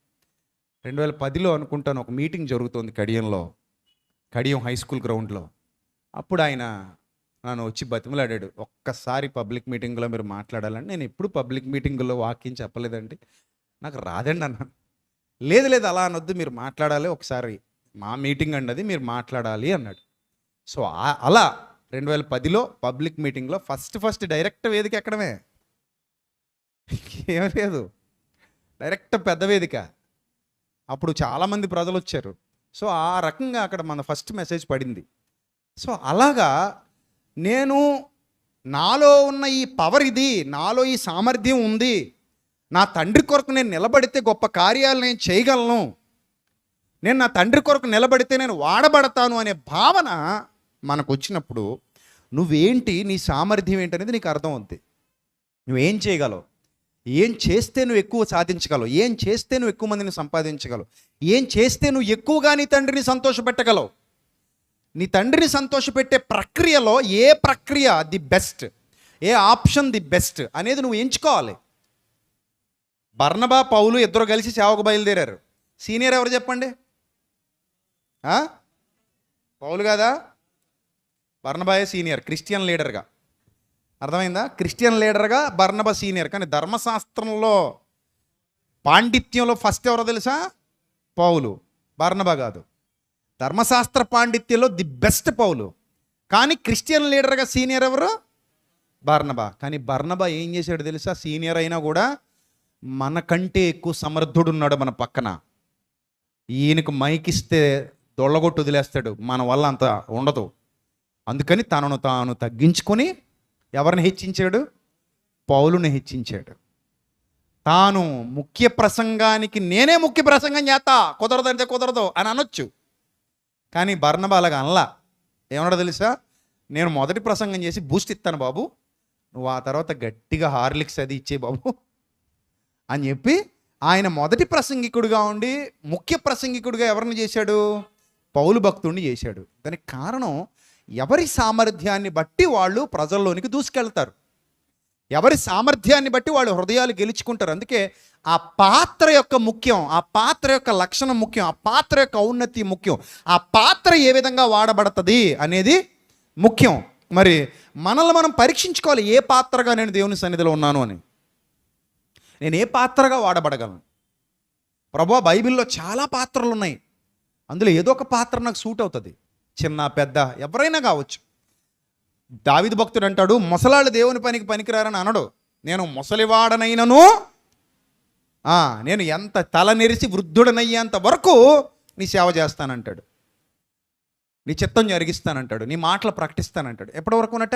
2010లో అనుకుంటాను ఒక మీటింగ్ జరుగుతుంది కడియం హై స్కూల్ గ్రౌండ్లో. అప్పుడు ఆయన నన్ను వచ్చి బతిమలాడాడు, ఒక్కసారి పబ్లిక్ మీటింగ్లో మీరు మాట్లాడాలని. నేను ఎప్పుడు పబ్లిక్ మీటింగుల్లో వాక్యం చెప్పలేదండి, నాకు రాదండి అన్నాను. లేదు అలా అనొద్దు, మీరు మాట్లాడాలి, ఒకసారి మా మీటింగ్ అండి అది, మీరు మాట్లాడాలి అన్నాడు. సో అలా 2010లో పబ్లిక్ మీటింగ్లో ఫస్ట్ డైరెక్ట్ వేదిక ఎక్కడమే, ఏం లేదు, డైరెక్ట్ పెద్ద వేదిక. అప్పుడు చాలామంది ప్రజలు వచ్చారు. సో ఆ రకంగా అక్కడ మన ఫస్ట్ మెసేజ్ పడింది. సో అలాగా నేను నాలో ఉన్న ఈ పవర్ ఇది, నాలో ఈ సామర్థ్యం ఉంది, నా తండ్రి కొరకు నేను నిలబడితే గొప్ప కార్యాలు నేను చేయగలను, నేను నా తండ్రి కొరకు నిలబడితే నేను వాడబడతాను అనే భావన మనకు వచ్చినప్పుడు నువ్వేంటి, నీ సామర్థ్యం ఏంటనేది నీకు అర్థం అవుతుంది. నువ్వేం చేయగలవు, ఏం చేస్తే నువ్వు ఎక్కువ సాధించగలవు, ఏం చేస్తే నువ్వు ఎక్కువ మందిని సంపాదించగలవు, ఏం చేస్తే నువ్వు ఎక్కువగా నీ తండ్రిని సంతోషపెట్టగలవు. నీ తండ్రిని సంతోషపెట్టే ప్రక్రియలో ఏ ప్రక్రియ the best, A option the best అనేది నువ్వు ఎంచుకోవాలి. బర్నబా పౌలు ఇద్దరు కలిసి సేవకు బయలుదేరారు. సీనియర్ ఎవరు చెప్పండి? పౌలు కాదా? బర్నబాయే సీనియర్, క్రిస్టియన్ లీడర్గా. అర్థమైందా? క్రిస్టియన్ లీడర్గా బర్నబా సీనియర్. కానీ ధర్మశాస్త్రంలో పాండిత్యంలో ఫస్ట్ ఎవరో తెలుసా? పౌలు, బర్నబా కాదు. ధర్మశాస్త్ర పాండిత్యంలో ది బెస్ట్ పౌలు. కానీ క్రిస్టియన్ లీడర్గా సీనియర్ ఎవరు? బర్నబా. కానీ బర్నబా ఏం చేశాడు తెలుసా? సీనియర్ అయినా కూడా మనకంటే ఎక్కువ సమర్థుడు ఉన్నాడు మన పక్కన. ఈయనకు మైకిస్తే దొళ్ళగొట్టు వదిలేస్తాడు, మన వల్ల అంత ఉండదు. అందుకని తనను తాను తగ్గించుకొని ఎవరిని హెచ్చించాడు? పౌలుని హెచ్చించాడు. తాను ముఖ్య ప్రసంగానికి నేనే ముఖ్య ప్రసంగం చేస్తా, కుదరదంటే కుదరదు అని అనొచ్చు. కానీ బర్నబా అలాగా అనలా. ఏమన్నాడో తెలుసా? నేను మొదటి ప్రసంగం చేసి బూస్ట్ ఇస్తాను బాబు, నువ్వు ఆ తర్వాత గట్టిగా హార్లిక్స్ అది ఇచ్చే బాబు అని చెప్పి ఆయన మొదటి ప్రసంగికుడిగా ఉండి ముఖ్య ప్రసంగికుడిగా ఎవరిని చేశాడు? పౌలు భక్తుడిని చేశాడు. దానికి కారణం ఎవరి సామర్థ్యాన్ని బట్టి వాళ్ళు ప్రజల్లోనికి దూసుకెళ్తారు, ఎవరి సామర్థ్యాన్ని బట్టి వాళ్ళు హృదయాలు గెలుచుకుంటారు. అందుకే ఆ పాత్ర యొక్క ముఖ్యం, ఆ పాత్ర యొక్క లక్షణం ముఖ్యం, ఆ పాత్ర యొక్క ఔన్నతి ముఖ్యం, ఆ పాత్ర ఏ విధంగా వాడబడుతుంది అనేది ముఖ్యం. మరి మనల్ని మనం పరీక్షించుకోవాలి, ఏ పాత్రగా నేను దేవుని సన్నిధిలో ఉన్నాను అని, నేను ఏ పాత్రగా వాడబడగలను. ప్రభువా, బైబిల్లో చాలా పాత్రలు ఉన్నాయి, అందులో ఏదో ఒక పాత్ర నాకు సూట్ అవుతుంది. చిన్న పెద్ద ఎవరైనా కావచ్చు. దావీదు భక్తుడు అంటాడు, ముసలాళ్ళు దేవుని పనికి పనికిరారని అనడు. నేను ముసలివాడనైనను, నేను ఎంత తల నెరిసి వృద్ధుడనయ్యేంత వరకు నీ సేవ చేస్తానంటాడు, నీ చిత్తం జరిగిస్తానంటాడు, నీ మాటలు ప్రకటిస్తానంటాడు. ఎప్పటి వరకునట?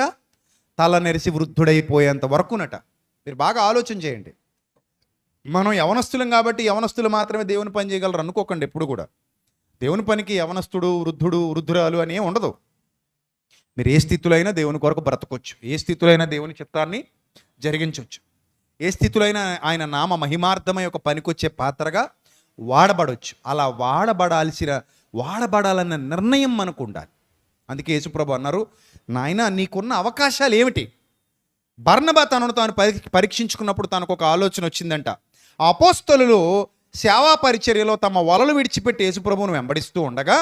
తల నెరిసి వృద్ధుడైపోయేంత వరకునట. మీరు బాగా ఆలోచన చేయండి. మనం యవనస్తులం కాబట్టి యవనస్తులు మాత్రమే దేవుని పని చేయగలరు అనుకోకండి. ఎప్పుడు కూడా దేవుని పనికి యవనస్తుడు, వృద్ధుడు, వృద్ధురాలు అని ఏం ఉండదు. మీరు ఏ స్థితిలో అయినా దేవుని కొరకు బ్రతకొచ్చు, ఏ స్థితిలో అయినా దేవుని చిత్తాన్ని జరిగించవచ్చు, ఏ స్థితిలో అయినా ఆయన నామ మహిమార్థమై ఒక పనికొచ్చే పాత్రగా వాడబడవచ్చు. అలా వాడబడాలన్న నిర్ణయం మనకు ఉండాలి. అందుకే యేసుప్రభు అన్నారు, నాయన నీకున్న అవకాశాలు ఏమిటి? బర్నబా తనను తాను పరీక్షించుకున్నప్పుడు తనకు ఒక ఆలోచన వచ్చిందంట. అపోస్తలులు సేవా పరిచర్యలో తమ వలలు విడిచిపెట్టి యేసుప్రభువును వెంబడిస్తూ ఉండగా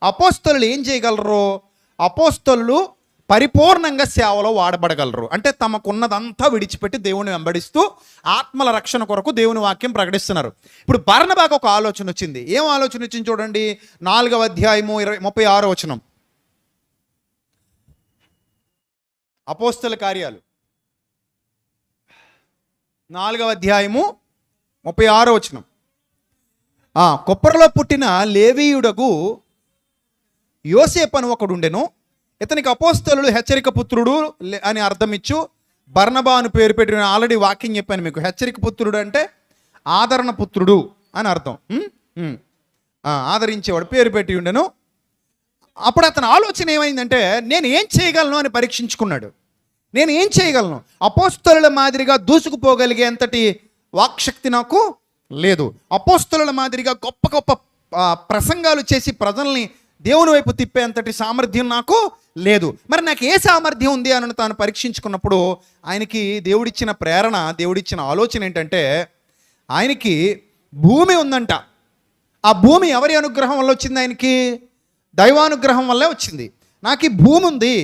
అపోస్తలులు ఏం చేయగలరు? అపోస్తలులు పరిపూర్ణంగా సేవలో వాడబడగలరు. అంటే తమకున్నదంతా విడిచిపెట్టి దేవుని వెంబడిస్తూ ఆత్మల రక్షణ కొరకు దేవుని వాక్యం ప్రకటిస్తున్నారు. ఇప్పుడు బర్నబాకు ఒక ఆలోచన వచ్చింది. ఏం ఆలోచన వచ్చింది చూడండి. 4వ అధ్యాయము 36వ వచనం. అపోస్తల కార్యాలు 4వ అధ్యాయము 36వ వచనం. కొప్పరలో పుట్టిన లేవీయుడగు యోసేపు అని ఒకడు ఉండెను. ఇతనికి అపోస్తలులు హెచ్చరిక పుత్రుడు అని అర్థం ఇచ్చు బర్నబా అని పేరు పెట్టిన. ఆల్రెడీ వాక్యం చెప్పాను మీకు. హెచ్చరిక పుత్రుడు అంటే ఆదరణ పుత్రుడు అని అర్థం. ఆదరించేవాడు పేరు పెట్టి ఉండెను. అప్పుడు అతని ఆలోచన ఏమైందంటే, నేను ఏం చేయగలను అని పరీక్షించుకున్నాడు. నేను ఏం చేయగలను? అపోస్తలుల మాదిరిగా దూసుకుపోగలిగే అంతటి వాక్శక్తి నాకు లేదు. అపోస్తలుల మాదిరిగా గొప్ప గొప్ప ప్రసంగాలు చేసి ప్రజల్ని దేవుని వైపు తిప్పే అంతటి సామర్థ్యం నాకు లేదు. మరి నాకు ఏ సామర్థ్యం ఉంది అని తాను పరీక్షించుకున్నప్పుడు ఆయనకి దేవుడిచ్చిన ప్రేరణ, దేవుడిచ్చిన ఆలోచన ఏంటంటే, ఆయనకి భూమి ఉందంట. ఆ భూమి ఎవరి అనుగ్రహం వల్ల వచ్చింది? ఆయనకి దైవానుగ్రహం వల్లే వచ్చింది. నాకు ఈ భూమి ఉంది,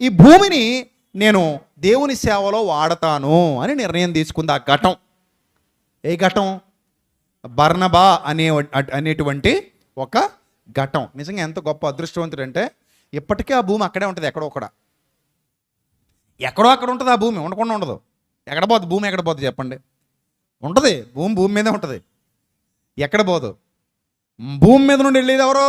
ఈ భూమిని నేను దేవుని సేవలో వాడతాను అని నిర్ణయం తీసుకుంది. ఆ ఘటం ఏ ఘటం? బర్నబా అనేటువంటి ఒక ఘటం. నిజంగా ఎంత గొప్ప అదృష్టవంతుడు అంటే, ఇప్పటికీ ఆ భూమి అక్కడే ఉంటుంది. ఎక్కడో అక్కడ ఉంటుంది. ఆ భూమి ఉండకుండా ఉండదు. ఎక్కడ పోదు భూమి? ఎక్కడ పోతుంది చెప్పండి? ఉంటుంది. భూమి మీదే ఉంటుంది. ఎక్కడ పోదు. భూమి మీద నుండి వెళ్ళేది ఎవరో?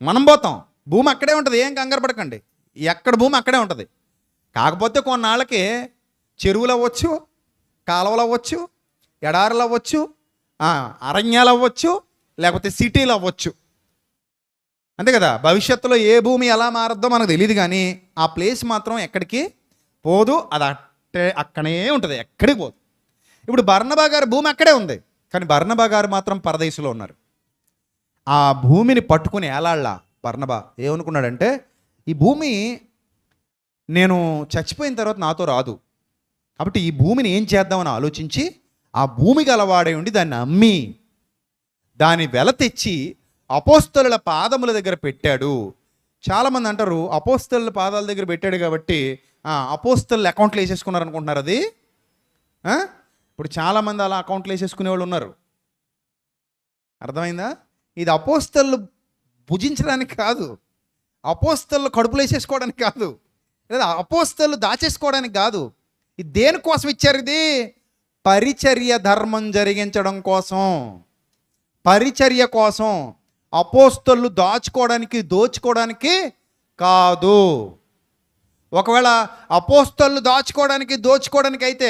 మనం పోతాం. భూమి అక్కడే ఉంటుంది. ఏం కంగారు పడకండి. ఎక్కడ భూమి అక్కడే ఉంటుంది. కాకపోతే కొన్నాళ్ళకి చెరువులు అవ్వచ్చు, కాలువలు అవ్వచ్చు, ఎడారులు అవ్వచ్చు, అరణ్యాలు అవ్వచ్చు, లేకపోతే సిటీలు అవ్వచ్చు. అంతే కదా. భవిష్యత్తులో ఏ భూమి ఎలా మారద్దో మనకు తెలియదు, కానీ ఆ ప్లేస్ మాత్రం ఎక్కడికి పోదు, అది అక్కడే ఉంటుంది, ఎక్కడికి పోదు. ఇప్పుడు బర్నబా గారి భూమి అక్కడే ఉంది, కానీ బర్నబా గారు మాత్రం పరదేశంలో ఉన్నారు. ఆ భూమిని పట్టుకుని ఏలాళ్ళ బర్నబా ఏమనుకున్నాడంటే, ఈ భూమి నేను చచ్చిపోయిన తర్వాత నాతో రాదు, కాబట్టి ఈ భూమిని ఏం చేద్దామని ఆలోచించి ఆ భూమి గలవాడే ఉండి దాన్ని అమ్మి దాని వెల తెచ్చి అపోస్తలుల పాదముల దగ్గర పెట్టాడు. చాలామంది అంటారు అపోస్తలుల పాదాల దగ్గర పెట్టాడు కాబట్టి అపోస్తలు అకౌంట్లు వేసేసుకున్నారు అనుకుంటున్నారు. అది ఇప్పుడు చాలామంది అలా అకౌంట్లు వేసేసుకునే వాళ్ళు ఉన్నారు. అర్థమైందా? ఇది అపోస్తలు భుజించడానికి కాదు, అపోస్తలు కడుపులు వేసేసుకోవడానికి కాదు, లేదా అపోస్తలు దాచేసుకోవడానికి కాదు. ఇది దేనికోసం ఇచ్చారు? ఇది పరిచర్య ధర్మం జరిగించడం కోసం, పరిచర్య కోసం. అపోస్తలు దాచుకోవడానికి దోచుకోవడానికి కాదు. ఒకవేళ అపోస్తలు దాచుకోవడానికి దోచుకోవడానికి అయితే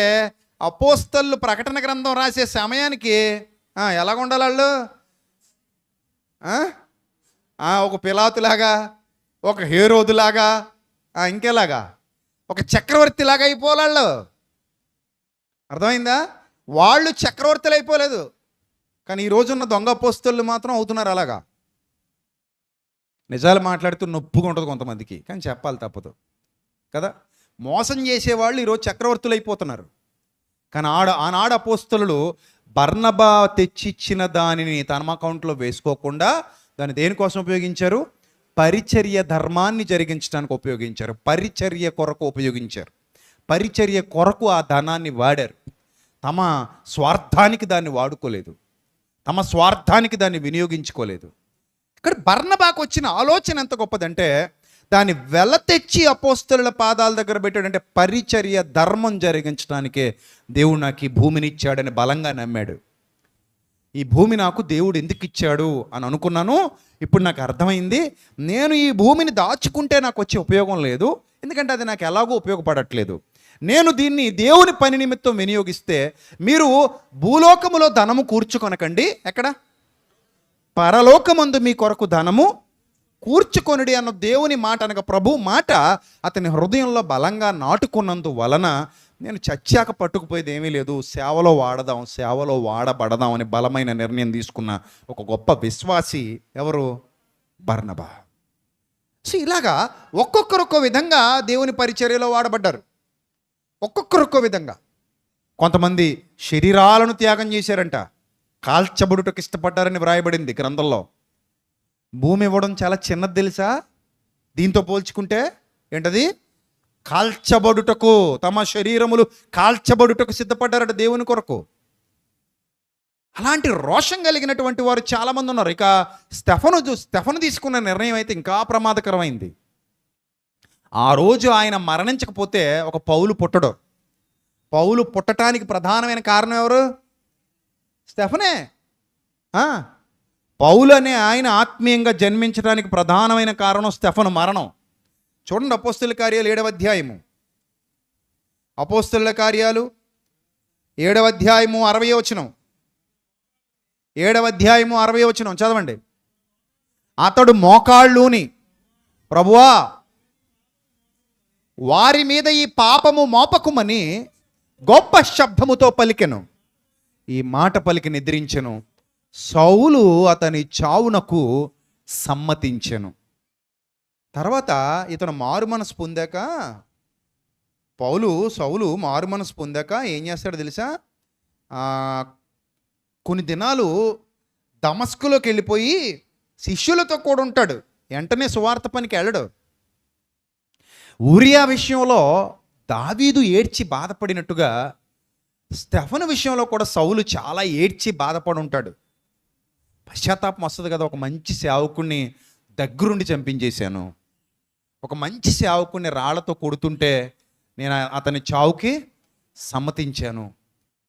అపోస్తలు ప్రకటన గ్రంథం రాసే సమయానికి ఎలాగ ఉండాలి వాళ్ళు? ఒక పిలాతులాగా, ఒక హేరోదులాగా, ఇంకేలాగా ఒక చక్రవర్తిలాగా అయిపోవాళ్ళు. అర్థమైందా? వాళ్ళు చక్రవర్తులు అయిపోలేదు, కానీ ఈ రోజున్న దొంగ అపోస్తలు మాత్రం అవుతున్నారు అలాగా. నిజాలు మాట్లాడుతూ నొప్పుగా ఉంటుంది కొంతమందికి, కానీ చెప్పాలి తప్పదు కదా. మోసం చేసేవాళ్ళు ఈరోజు చక్రవర్తులు అయిపోతున్నారు. కానీ ఆనాడు అపోస్తలు బర్నబా తెచ్చిచ్చిన దానిని తన అకౌంట్లో వేసుకోకుండా దాన్ని దేనికోసం ఉపయోగించారు? పరిచర్య ధర్మాన్ని జరిగించడానికి ఉపయోగించారు, పరిచర్య కొరకు ఉపయోగించారు, పరిచర్య కొరకు ఆ ధనాన్ని వాడారు. తమ స్వార్థానికి దాన్ని వాడుకోలేదు, తమ స్వార్థానికి దాన్ని వినియోగించుకోలేదు. ఇక్కడ బర్నబాకు వచ్చిన ఆలోచన ఎంత గొప్పదంటే, దాన్ని వెల తెచ్చి అపోస్తలుల పాదాల దగ్గర పెట్టాడంటే పరిచర్య ధర్మం జరిగించడానికే దేవుడు నాకు ఈ భూమిని ఇచ్చాడని బలంగా నమ్మాడు. ఈ భూమి నాకు దేవుడు ఎందుకు ఇచ్చాడు అని అనుకున్నాను. ఇప్పుడు నాకు అర్థమైంది, నేను ఈ భూమిని దాచుకుంటే నాకు వచ్చే ఉపయోగం లేదు, ఎందుకంటే అది నాకు ఎలాగో ఉపయోగపడట్లేదు. నేను దీన్ని దేవుని పని నిమిత్తం వినియోగిస్తే, మీరు భూలోకములో ధనము కూర్చుకొనకండి, ఎక్కడ? పరలోకమందు మీ కొరకు ధనము కూర్చుకొనుడి అన్న దేవుని మాట, అనగా ప్రభు మాట అతని హృదయంలో బలంగా నాటుకున్నందు వలన నేను చచ్చాక పట్టుకుపోయేది ఏమీ లేదు, సేవలో వాడదాం, సేవలో వాడబడదాం అని బలమైన నిర్ణయం తీసుకున్న ఒక గొప్ప విశ్వాసి ఎవరు? బర్నబా. సో ఇలాగా ఒక్కొక్కరొక్క విధంగా దేవుని పరిచర్యలో వాడబడ్డారు, ఒక్కొక్కరొక్క విధంగా. కొంతమంది శరీరాలను త్యాగం చేశారంట, కాల్చబడుటకు ఇష్టపడ్డారని వ్రాయబడింది గ్రంథంలో. భూమి ఇవ్వడం చాలా చిన్నది తెలుసా దీంతో పోల్చుకుంటే? ఏంటది? కాల్చబడుటకు, తమ శరీరములు కాల్చబడుటకు సిద్ధపడ్డారట దేవుని కొరకు. అలాంటి రోషం కలిగినటువంటి వారు చాలామంది ఉన్నారు. ఇక స్టెఫను తీసుకున్న నిర్ణయం అయితే ఇంకా ప్రమాదకరమైంది. ఆ రోజు ఆయన మరణించకపోతే ఒక పౌలు పుట్టడు. పౌలు పుట్టడానికి ప్రధానమైన కారణం ఎవరు? స్టెఫనే. పౌలు అనే ఆయన ఆత్మీయంగా జన్మించడానికి ప్రధానమైన కారణం స్టెఫను మరణం. చూడండి అపోస్తలుల కార్యాలు 7వ అధ్యాయము, అపోస్తలుల కార్యాలు 7వ అధ్యాయము 60వ వచనం, 7వ అధ్యాయము 60వ వచనం చదవండి. అతడు మోకాళ్ళూని, ప్రభువా వారి మీద ఈ పాపము మోపకుమని గొప్ప శబ్దముతో పలికెను. ఈ మాట పలికి నిద్రించెను. సౌలు అతని చావునకు సమ్మతించెను. తర్వాత ఇతను మారు మనసు పొందాక, సౌలు మారు మనసు పొందాక ఏం చేస్తాడో తెలుసా? కొన్ని దినాలు దమస్కులోకి వెళ్ళిపోయి శిష్యులతో కూడా ఉంటాడు. వెంటనే సువార్త పనికి వెళ్ళడు. ఊరియా విషయంలో దావీదు ఏడ్చి బాధపడినట్టుగా స్టెఫను విషయంలో కూడా సౌలు చాలా ఏడ్చి బాధపడి ఉంటాడు. పశ్చాత్తాపం వస్తుంది కదా, ఒక మంచి సేవకుణ్ణి దగ్గరుండి చంపించేశాను, ఒక మంచి సేవకుణ్ణి రాళ్లతో కొడుతుంటే నేను అతని చావుకి సమ్మతించాను,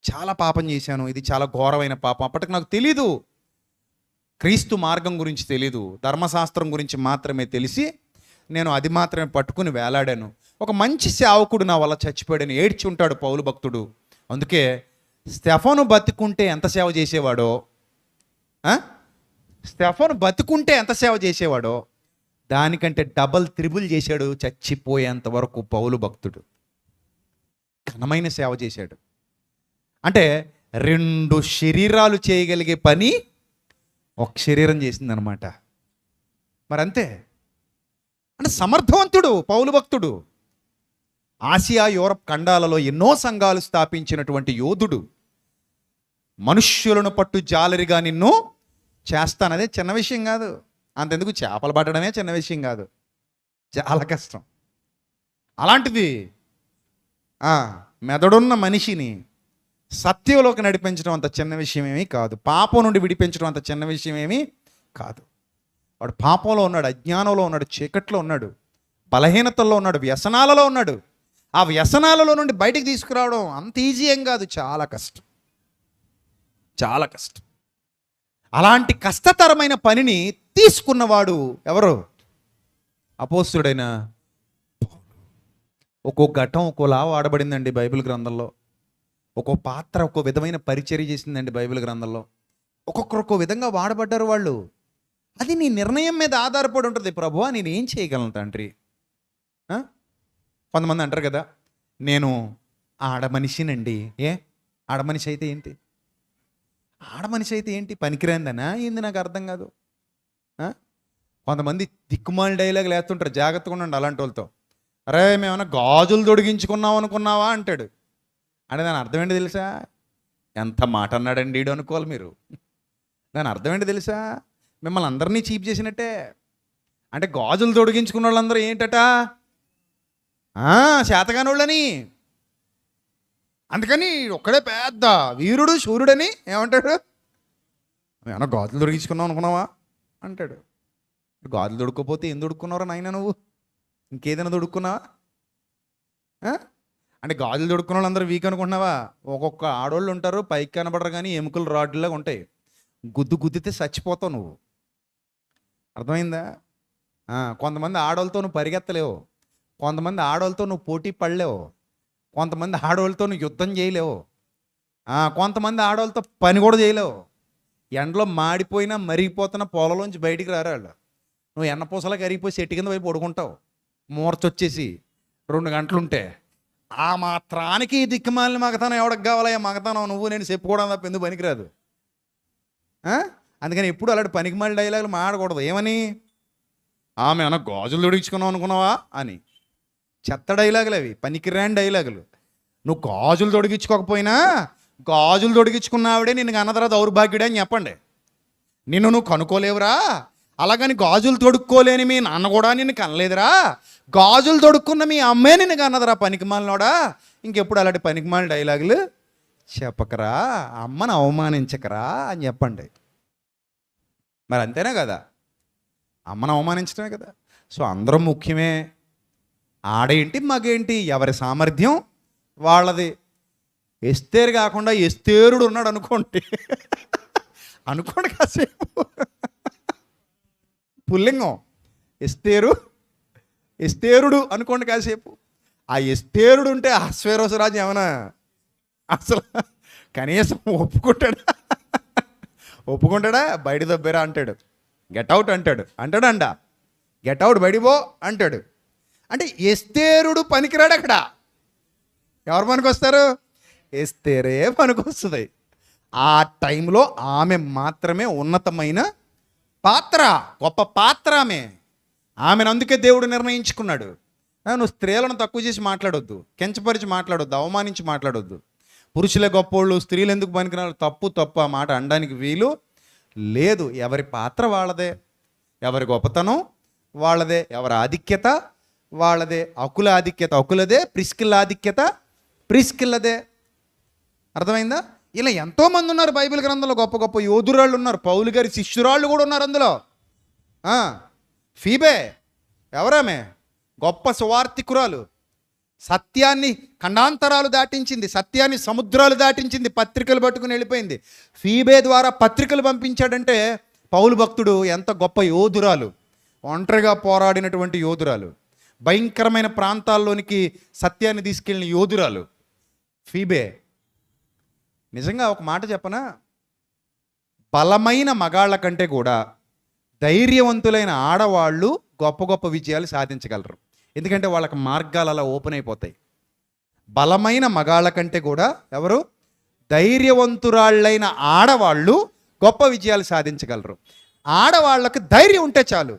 చాలా పాపం చేశాను, ఇది చాలా ఘోరమైన పాపం. అప్పటికి నాకు తెలీదు, క్రీస్తు మార్గం గురించి తెలీదు, ధర్మశాస్త్రం గురించి మాత్రమే తెలిసి నేను అది మాత్రమే పట్టుకుని వేలాడాను. ఒక మంచి సేవకుడు నా వల్ల చచ్చిపోయాడని ఏడ్చి ఉంటాడు పౌలు భక్తుడు. అందుకే స్టెఫను బతుకుంటే ఎంత సేవ చేసేవాడో, ఆ? స్టెఫను బతుకుంటే ఎంత సేవ చేసేవాడో దానికంటే డబల్ త్రిబుల్ చేశాడు చచ్చిపోయేంత వరకు పౌలు భక్తుడు. ఘనమైన సేవ చేశాడు. అంటే 2 శరీరాలు చేయగలిగే పని ఒక శరీరం చేసిందనమాట. మరి అంతే, అంటే సమర్థవంతుడు పౌలు భక్తుడు. ఆసియా యూరప్ ఖండాలలో ఎన్నో సంఘాలు స్థాపించినటువంటి యోధుడు. మనుష్యులను పట్టు జాలరిగా నిన్ను చేస్తానదే చిన్న విషయం కాదు. అంతెందుకు చేపలు పట్టడమే చిన్న విషయం కాదు, చాలా కష్టం. అలాంటిది మెదడున్న మనిషిని సత్యంలోకి నడిపించడం అంత చిన్న విషయం ఏమీ కాదు. పాపం నుండి విడిపించడం అంత చిన్న విషయం ఏమీ కాదు. వాడు పాపంలో ఉన్నాడు, అజ్ఞానంలో ఉన్నాడు, చీకట్లో ఉన్నాడు, బలహీనతల్లో ఉన్నాడు, వ్యసనాలలో ఉన్నాడు. ఆ వ్యసనాలలో నుండి బయటికి తీసుకురావడం అంత ఈజీ ఏం కాదు, చాలా కష్టం, చాలా కష్టం. అలాంటి కష్టతరమైన పనిని తీసుకున్నవాడు ఎవరు? అపోస్తుడైన ఒక్కో ఘట్టం ఒక్కోలా వాడబడిందండి బైబిల్ గ్రంథంలో. ఒక్కో పాత్ర ఒక్కో విధమైన పరిచర్య చేసిందండి బైబిల్ గ్రంథంలో. ఒక్కొక్కరు ఒక్కో విధంగా వాడబడ్డారు వాళ్ళు. అది నీ నిర్ణయం మీద ఆధారపడి ఉంటుంది. ప్రభువా నేను ఏం చేయగలను తండ్రి? కొంతమంది అంటారు కదా, నేను ఆడమనిషినండి. ఆడమనిషి అయితే ఏంటి? ఆడమనిషి అయితే ఏంటి? పనికిరాందనా ఏంది? నాకు అర్థం కాదు. కొంతమంది దిక్కుమాలి డైలాగులు వేస్తుంటారు, జాగ్రత్తగా ఉండండి అలాంటి వాళ్ళతో. అరే మేమన్నా గాజులు తొడిగించుకున్నాం అనుకున్నావా అంటాడు. అంటే దాని అర్థం ఏంటి తెలుసా? ఎంత మాట అన్నాడండి ఈడు అనుకోవాలి మీరు. దాని అర్థం ఏంటి తెలుసా? మిమ్మల్ని అందరినీ చీప్ చేసినట్టే. అంటే గాజులు తొడిగించుకున్న వాళ్ళందరూ ఏంటట? శాతగాని వాళ్ళని. అందుకని ఒక్కడే పెద్ద వీరుడు శూరుడని ఏమంటాడు? ఏమన్నా గాజులు తొడిగించుకున్నావు అనుకున్నావా అంటాడు. గాజులు దొడుక్కోపోతే ఏం దొడుక్కున్నారా నాయన నువ్వు? ఇంకేదైనా దొడుక్కున్నావా? అంటే గాజులు దొడుక్కున్న వాళ్ళందరూ వీక్ అనుకుంటున్నావా? ఒక్కొక్క ఆడవాళ్ళు ఉంటారు, పైకి కనబడరు కానీ ఎముకలు రాడ్లాగా ఉంటాయి. గుద్దితే చచ్చిపోతావు నువ్వు. అర్థమైందా? కొంతమంది ఆడవాళ్ళతో నువ్వు పరిగెత్తలేవు, కొంతమంది ఆడవాళ్ళతో నువ్వు పోటీ పడలేవు, కొంతమంది ఆడవాళ్ళతో నువ్వు యుద్ధం చేయలేవు, కొంతమంది ఆడవాళ్ళతో పని కూడా చేయలేవు. ఎండలో మాడిపోయినా మరిగిపోతున్న పొలంలోంచి బయటికి రారాళ్ళు. నువ్వు ఎన్నపూసలా కరిగిపోయి చెట్టు కింద పోయి పడుకుంటావు మూర్చొచ్చేసి 2 గంటలుంటే. ఆ మాత్రానికి దిక్కుమాలిన మగతనం ఎవడికి కావాలా? మగతనం నువ్వు నేను చెప్పుకోవడం తప్ప ఎందుకు పనికిరాదు. అందుకని ఎప్పుడు అలాంటి పనికిమాలి డైలాగులు మాడకూడదు. ఏమని? ఆమె అన్న గాజులు తొడిగించుకున్నావు అనుకున్నావా అని. చెత్త డైలాగులు అవి, పనికిరాని డైలాగులు. నువ్వు గాజులు తొడిగించుకోకపోయినా గాజులు తొడిగించుకున్నావిడే నిన్ను అన్నదరా దౌర్భాగ్యుడే అని చెప్పండి. నిన్ను నువ్వు కనుక్కోలేవురా, అలాగని గాజులు తొడుక్కోలేని మీ నాన్న కూడా నిన్ను కనలేదురా, గాజులు తొడుక్కున్న మీ అమ్మే నిన్ను కన్నదరా పనికిమాలినోడా. ఇంకెప్పుడు అలాంటి పనికిమాలిన డైలాగులు చెప్పకరా, అమ్మను అవమానించకరా అని చెప్పండి. మరి అంతేనే కదా, అమ్మను అవమానించడమే కదా. సో అందరూ ముఖ్యమే. ఆడేంటి మగేంటి ఎవరి సామర్థ్యం వాళ్ళది. ఎస్తేరు కాకుండా ఎస్తేరుడు ఉన్నాడు అనుకోండి, అనుకోండి కాసేపు. పుల్లింగం ఎస్తేరుడు అనుకోండి కాసేపు. ఆ ఎస్తేరుడు ఉంటే అశ్వేరోసరాజు ఏమన్నా అసలు కనీసం ఒప్పుకుంటాడా? బయట దబ్బేరా అంటాడు, గెట్అవుట్ అంటాడంట, గెట్అవుట్ బయటిపో అంటాడు. అంటే ఎస్తేరుడు పనికిరాడు అక్కడ. ఎవరు పనికొస్తారు? ఎస్తేరే పనికొస్తుంది. ఆ టైంలో ఆమె మాత్రమే ఉన్నతమైన పాత్ర, గొప్ప పాత్ర ఆమెను అందుకే దేవుడు నిర్ణయించుకున్నాడు. నువ్వు స్త్రీలను తక్కువ చేసి మాట్లాడొద్దు, కించపరిచి మాట్లాడొద్దు, అవమానించి మాట్లాడొద్దు. పురుషులే గొప్పోళ్ళు, స్త్రీలు ఎందుకు పనికిరారు? తప్పు ఆ మాట అనడానికి వీలు లేదు. ఎవరి పాత్ర వాళ్ళదే, ఎవరి గొప్పతనం వాళ్ళదే, ఎవరి ఆధిక్యత వాళ్ళదే, అకుల ఆధిక్యత అకులదే, ప్రిస్కిల్ ఆధిక్యత ప్రిస్కిల్లదే. అర్థమైందా? ఇలా ఎంతోమంది ఉన్నారు బైబిల్ గ్రంథంలో, గొప్ప గొప్ప యోధురాళ్ళు ఉన్నారు. పౌలు గారి శిష్యురాళ్ళు కూడా ఉన్నారు అందులో. ఫీబే ఎవరామె? గొప్ప సువార్తికురాలు. సత్యాన్ని ఖండాంతరాలు దాటించింది, సత్యాన్ని సముద్రాలు దాటించింది, పత్రికలు పట్టుకుని వెళ్ళిపోయింది. ఫీబే ద్వారా పత్రికలు పంపించాడంటే పౌలు భక్తుడు ఎంత గొప్ప యోధురాలు. ఒంటరిగా పోరాడినటువంటి యోధురాలు, భయంకరమైన ప్రాంతాల్లోనికి సత్యాన్ని తీసుకెళ్ళిన యోధురాలు ఫీబే. నిజంగా ఒక మాట చెప్పనా, బలమైన మగాళ్ళ కంటే కూడా ధైర్యవంతులైన ఆడవాళ్ళు గొప్ప గొప్ప విజయాలు సాధించగలరు. ఎందుకంటే వాళ్ళకి మార్గాలు అలా ఓపెన్ అయిపోతాయి. బలమైన మగాళ్ళ కంటే కూడా ఎవరు, ధైర్యవంతురాళ్ళైన ఆడవాళ్ళు గొప్ప విజయాలు సాధించగలరు. ఆడవాళ్ళకి ధైర్యం ఉంటే చాలు,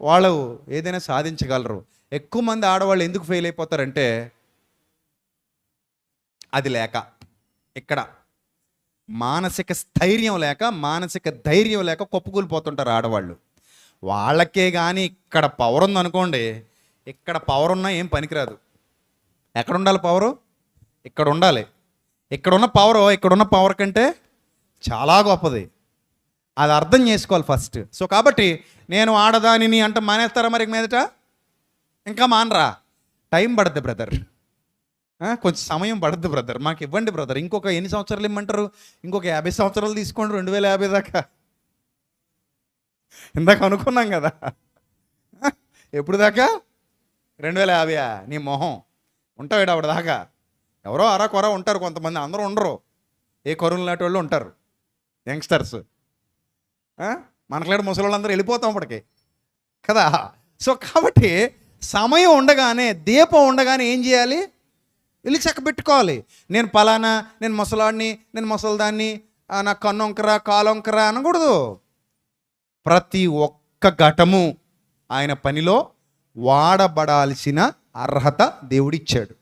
వాళ్ళు ఏదైనా సాధించగలరు. ఎక్కువ మంది ఆడవాళ్ళు ఎందుకు ఫెయిల్ అయిపోతారంటే అది లేక, ఇక్కడ మానసిక స్థైర్యం లేక, మానసిక ధైర్యం లేక కుప్పకూలిపోతుంటారు ఆడవాళ్ళు. వాళ్ళకే కానీ ఇక్కడ పవర్ ఉందనుకోండి, ఇక్కడ పవర్ ఉన్నా ఏం పనికిరాదు. ఎక్కడ ఉండాలి పవరు? ఇక్కడ ఉండాలి. ఇక్కడున్న పవర్ కంటే చాలా గొప్పది. అది అర్థం చేసుకోవాలి ఫస్ట్. సో కాబట్టి నేను ఆడదానిని అంటే మానేస్తారా మరి మీదట? ఇంకా మానరా? టైం పడుద్ది బ్రదర్, కొంచెం సమయం పడుద్ది బ్రదర్, మాకు ఇవ్వండి బ్రదర్. ఇంకొక ఎన్ని సంవత్సరాలు ఇమ్మంటారు? ఇంకొక 50 సంవత్సరాలు తీసుకోండి, 2050 దాకా. ఇందాక అనుకున్నాం కదా, ఎప్పుడు దాకా? 2050. నీ మొహం ఉంటాడు ఆవిడ దాకా. ఎవరో అరా కొర ఉంటారు కొంతమంది, అందరూ ఉండరు. ఏ కరువులు లాంటి వాళ్ళు ఉంటారు, యంగ్స్టర్స్. మనకులాంటి ముసలి వాళ్ళందరూ వెళ్ళిపోతాం అప్పటికి కదా. సో కాబట్టి సమయం ఉండగానే, దీపం ఉండగానే ఏం చేయాలి? వెళ్ళి చక్కబెట్టుకోవాలి. నేను పలానా, నేను ముసలాడిని, నేను ముసలిదాన్ని, నా కన్నొంకరా కాలొంకరా అనకూడదు. ప్రతి ఒక్క ఘటము ఆయన పనిలో వాడబడాల్సిన అర్హత దేవుడిచ్చాడు.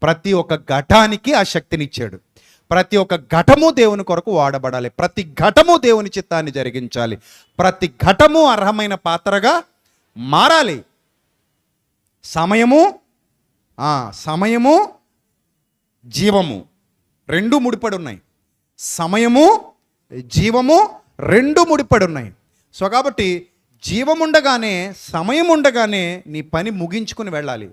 ప్రతి ఒక్క ఘటానికి ఆ శక్తినిచ్చాడు. ప్రతి ఒక్క ఘటము దేవుని కొరకు వాడబడాలి. ప్రతి ఘటము దేవుని చిత్తాన్ని జరిగించాలి. ప్రతి ఘటము అర్హమైన పాత్రగా మారాలి. సమయము జీవము రెండు ముడిపడి ఉన్నాయి. సమయము జీవము రెండు ముడిపడి ఉన్నాయి. సో కాబట్టి జీవముండగానే, సమయం ఉండగానే నీ పని ముగించుకుని వెళ్ళాలి.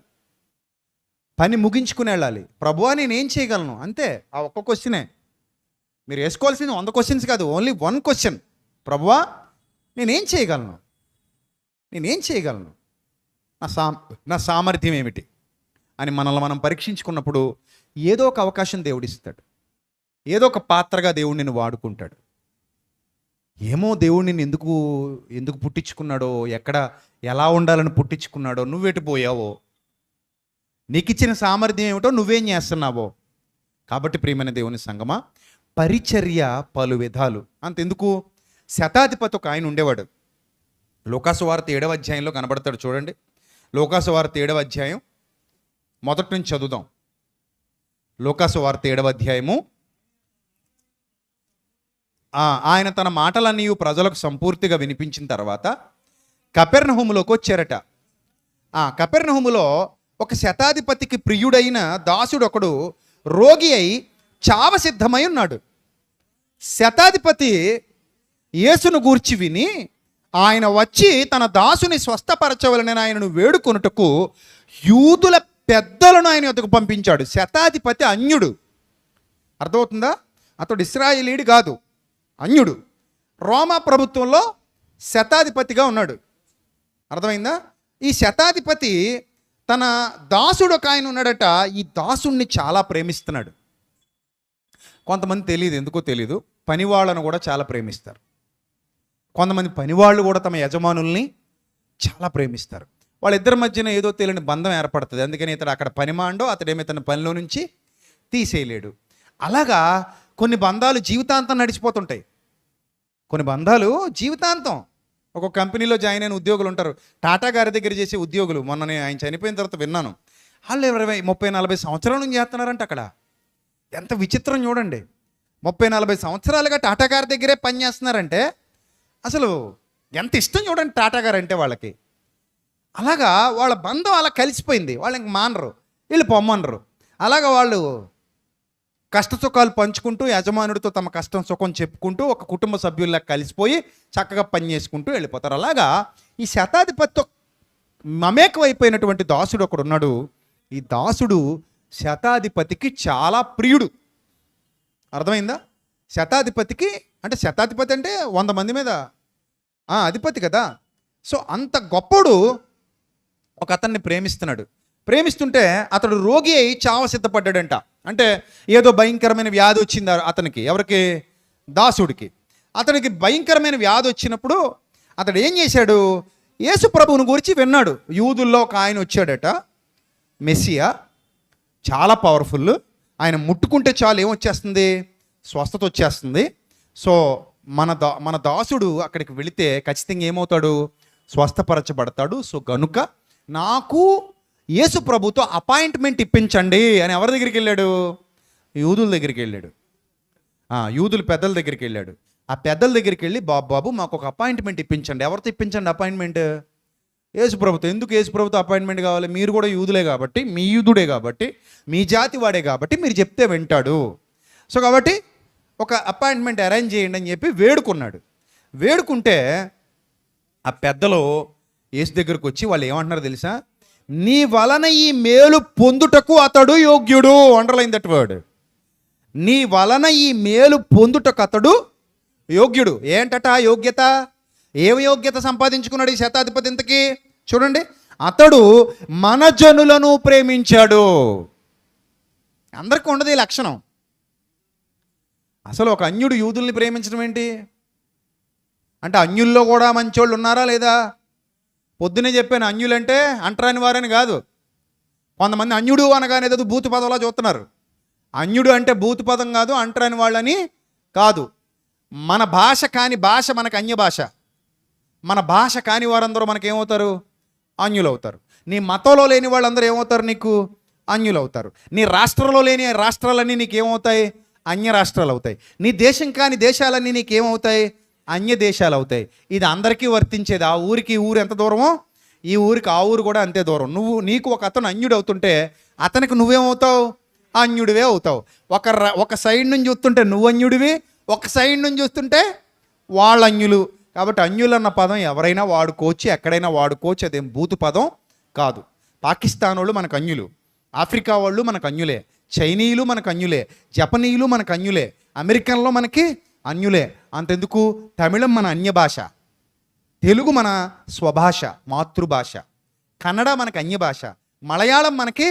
ప్రభువా నేనేం చేయగలను? అంతే. ఆ ఒక్క క్వశ్చనే. మీరు వేసుకోవాల్సింది 100 క్వశ్చన్స్ కాదు, ఓన్లీ 1 క్వశ్చన్. ప్రభువా నేనేం చేయగలను? నా సామర్థ్యం ఏమిటి అని మనల్ని మనం పరీక్షించుకున్నప్పుడు ఏదో ఒక అవకాశం దేవుడిస్తాడు. ఏదో ఒక పాత్రగా దేవుడు నిన్ను వాడుకుంటాడు. ఏమో దేవుడు నిన్ను ఎందుకు పుట్టించుకున్నాడో, ఎలా ఉండాలని పుట్టించుకున్నాడో, నువ్వెటు పోయావో, నీకు ఇచ్చిన సామర్థ్యం ఏమిటో, నువ్వేం చేస్తున్నావో. కాబట్టి ప్రియమైన దేవుని సంగమా, పరిచర్య పలు విధాలు. అంతెందుకు, శతాధిపతి ఒక ఆయన ఉండేవాడు. లోకాసు వార్త 7వ అధ్యాయంలో కనబడతాడు. చూడండి, లోకాసు వార్త 7వ అధ్యాయం మొదటి నుంచి చదువుదాం. లోకాసు వార్త 7వ అధ్యాయము. ఆయన తన మాటలన్నీ ప్రజలకు సంపూర్తిగా వినిపించిన తర్వాత కపెర్నహూములోకి వచ్చారట. కపెర్నహూములో ఒక శతాధిపతికి ప్రియుడైన దాసుడు ఒకడు రోగి అయి చావసిద్ధమై ఉన్నాడు. శతాధిపతి యేసును గూర్చి విని ఆయన వచ్చి తన దాసుని స్వస్థపరచవలనని ఆయనను వేడుకొనుటకు యూదుల పెద్దలను ఆయన వద్దకు పంపించాడు. శతాధిపతి అన్యుడు, అర్థమవుతుందా? అతడు ఇశ్రాయేలీయుడు కాదు, అన్యుడు. రోమా ప్రభుత్వంలో శతాధిపతిగా ఉన్నాడు, అర్థమైందా? ఈ శతాధిపతి తన దాసుడు ఒక ఆయన ఉన్నాడట. ఈ దాసుడిని చాలా ప్రేమిస్తున్నాడు. కొంతమంది తెలియదు, ఎందుకో తెలీదు, పనివాళ్ళను కూడా చాలా ప్రేమిస్తారు. కొంతమంది పనివాళ్ళు కూడా తమ యజమానుల్ని చాలా ప్రేమిస్తారు. వాళ్ళిద్దరి మధ్యన ఏదో తెలియని బంధం ఏర్పడుతుంది. అందుకని ఇతడు అక్కడ పనిమాండో, అతడేమో తన పనిలో నుంచి తీసేయలేడు. అలాగా కొన్ని బంధాలు జీవితాంతం నడిచిపోతుంటాయి. కొన్ని బంధాలు జీవితాంతం. ఒక కంపెనీలో జాయిన్ అయిన ఉద్యోగులు ఉంటారు, టాటా గారి దగ్గర చేసే ఉద్యోగులు. మొన్న నేను ఆయన చనిపోయిన తర్వాత విన్నాను, వాళ్ళు 20, 30, 40 సంవత్సరాల నుంచి చేస్తున్నారంట అక్కడ. ఎంత విచిత్రం చూడండి. 30, 40 సంవత్సరాలుగా టాటా గారి దగ్గరే పని చేస్తున్నారంటే అసలు ఎంత ఇష్టం చూడండి టాటా గారు అంటే వాళ్ళకి. అలాగా వాళ్ళ బంధం అలా కలిసిపోయింది. వాళ్ళు ఇంక మానరు, వీళ్ళు పొమ్మనరు. అలాగా వాళ్ళు కష్ట సుఖాలు పంచుకుంటూ, యజమానుడితో తమ కష్టం సుఖం చెప్పుకుంటూ, ఒక కుటుంబ సభ్యుల్లా కలిసిపోయి చక్కగా పని చేసుకుంటూ వెళ్ళిపోతారు. అలాగా ఈ శతాధిపతితో మమేకం అయిపోయినటువంటి దాసుడు ఒకడు ఉన్నాడు. ఈ దాసుడు శతాధిపతికి చాలా ప్రియుడు, అర్థమైందా? శతాధిపతికి అంటే, శతాధిపతి అంటే 100 మంది మీద అధిపతి కదా. సో అంత గొప్పడు ఒక అతన్ని ప్రేమిస్తున్నాడు. ప్రేమిస్తుంటే అతడు రోగి అయి చావ సిద్ధపడ్డాడంట. అంటే ఏదో భయంకరమైన వ్యాధి వచ్చింది అతనికి. ఎవరికి? దాసుడికి. అతనికి భయంకరమైన వ్యాధి వచ్చినప్పుడు అతడు ఏం చేశాడు? యేసు ప్రభువుని గురించి విన్నాడు. యూదుల్లో ఒక ఆయన వచ్చాడట, మెస్సియా, చాలా పవర్ఫుల్. ఆయన ముట్టుకుంటే చాలు ఏమొచ్చేస్తుంది? స్వస్థత వచ్చేస్తుంది. సో మన దాసుడు అక్కడికి వెళితే ఖచ్చితంగా ఏమవుతాడు? స్వస్థపరచబడతాడు. సో గనుక నాకు యేసు ప్రభుతో అపాయింట్మెంట్ ఇప్పించండి అని ఎవరి దగ్గరికి వెళ్ళాడు? యూదుల దగ్గరికి వెళ్ళాడు. యూదుల పెద్దల దగ్గరికి వెళ్ళాడు. ఆ పెద్దల దగ్గరికి వెళ్ళి, బాబు మాకు ఒక అపాయింట్మెంట్ ఇప్పించండి. ఎవరితో ఇప్పించండి అపాయింట్మెంట్? యేసు ప్రభుతో. ఎందుకు యేసు ప్రభుతో అపాయింట్మెంట్ కావాలి? మీరు కూడా యూదులే కాబట్టి, మీ యూదుడే కాబట్టి, మీ జాతి వాడే కాబట్టి మీరు చెప్తే వింటాడు. సో కాబట్టి ఒక అపాయింట్మెంట్ అరేంజ్ చేయండి అని చెప్పి వేడుకున్నాడు. వేడుకుంటే ఆ పెద్దలు యేసు దగ్గరకు వచ్చి వాళ్ళు ఏమంటున్నారు తెలుసా? నీ వలన ఈ మేలు పొందుటకు అతడు యోగ్యుడు. Underline that word. నీ వలన ఈ మేలు పొందుటకు అతడు యోగ్యుడు. ఏంటట యోగ్యత? ఏమి యోగ్యత సంపాదించుకున్నాడు ఈ శతాధిపతి ఇంతకీ? చూడండి, అతడు మన జనులను ప్రేమించాడు. అందరికీ ఉండదు ఈ లక్షణం. అసలు ఒక అన్యుడు యూదుల్ని ప్రేమించడం ఏంటి? అంటే అన్యుల్లో కూడా మంచోళ్ళు ఉన్నారా లేదా? పొద్దునే చెప్పాను, అన్యులంటే అంటరాని వారని కాదు. కొంతమంది అన్యుడు అనగానే ఏదో భూత పదంలా చూస్తున్నారు. అన్యుడు అంటే భూత పదం కాదు, అంటరాని వాళ్ళని కాదు. మన భాష కాని భాష మనకు అన్య భాష. మన భాష కాని వారందరూ మనకేమవుతారు? అన్యులు అవుతారు. నీ మతంలో లేని వాళ్ళందరూ ఏమవుతారు? నీకు అన్యులు అవుతారు. నీ రాష్ట్రంలో లేని రాష్ట్రాలన్నీ నీకేమవుతాయి? అన్య రాష్ట్రాలు అవుతాయి. నీ దేశం కాని దేశాలన్నీ నీకేమవుతాయి? అన్య దేశాలు అవుతాయి. ఇది అందరికీ వర్తించేది. ఆ ఊరికి ఈ ఊరు ఎంత దూరమో ఈ ఊరికి ఆ ఊరు కూడా అంతే దూరం. నీకు ఒక అతను అన్యుడు అవుతుంటే అతనికి నువ్వేమవుతావు? అన్యుడివే అవుతావు. ఒక సైడ్ నుంచి చూస్తుంటే నువ్వు అన్యుడివి, ఒక సైడ్ నుంచి చూస్తుంటే వాళ్ళ అన్యులు. కాబట్టి అన్యులు అన్న పదం ఎవరైనా వాడుకోవచ్చు, ఎక్కడైనా వాడుకోవచ్చు. అదేం బూతు పదం కాదు. పాకిస్తాన్ వాళ్ళు మనకు అన్యులు, ఆఫ్రికా వాళ్ళు మనకు అన్యులే, చైనీయులు మనకు అన్యులే, జపనీయులు మనకు అన్యులే, అమెరికన్లో మనకి అన్యులే. అంతెందుకు, తమిళం మన అన్య భాష, తెలుగు మన స్వభాష మాతృభాష, కన్నడ మనకి అన్య భాష, మలయాళం మనకి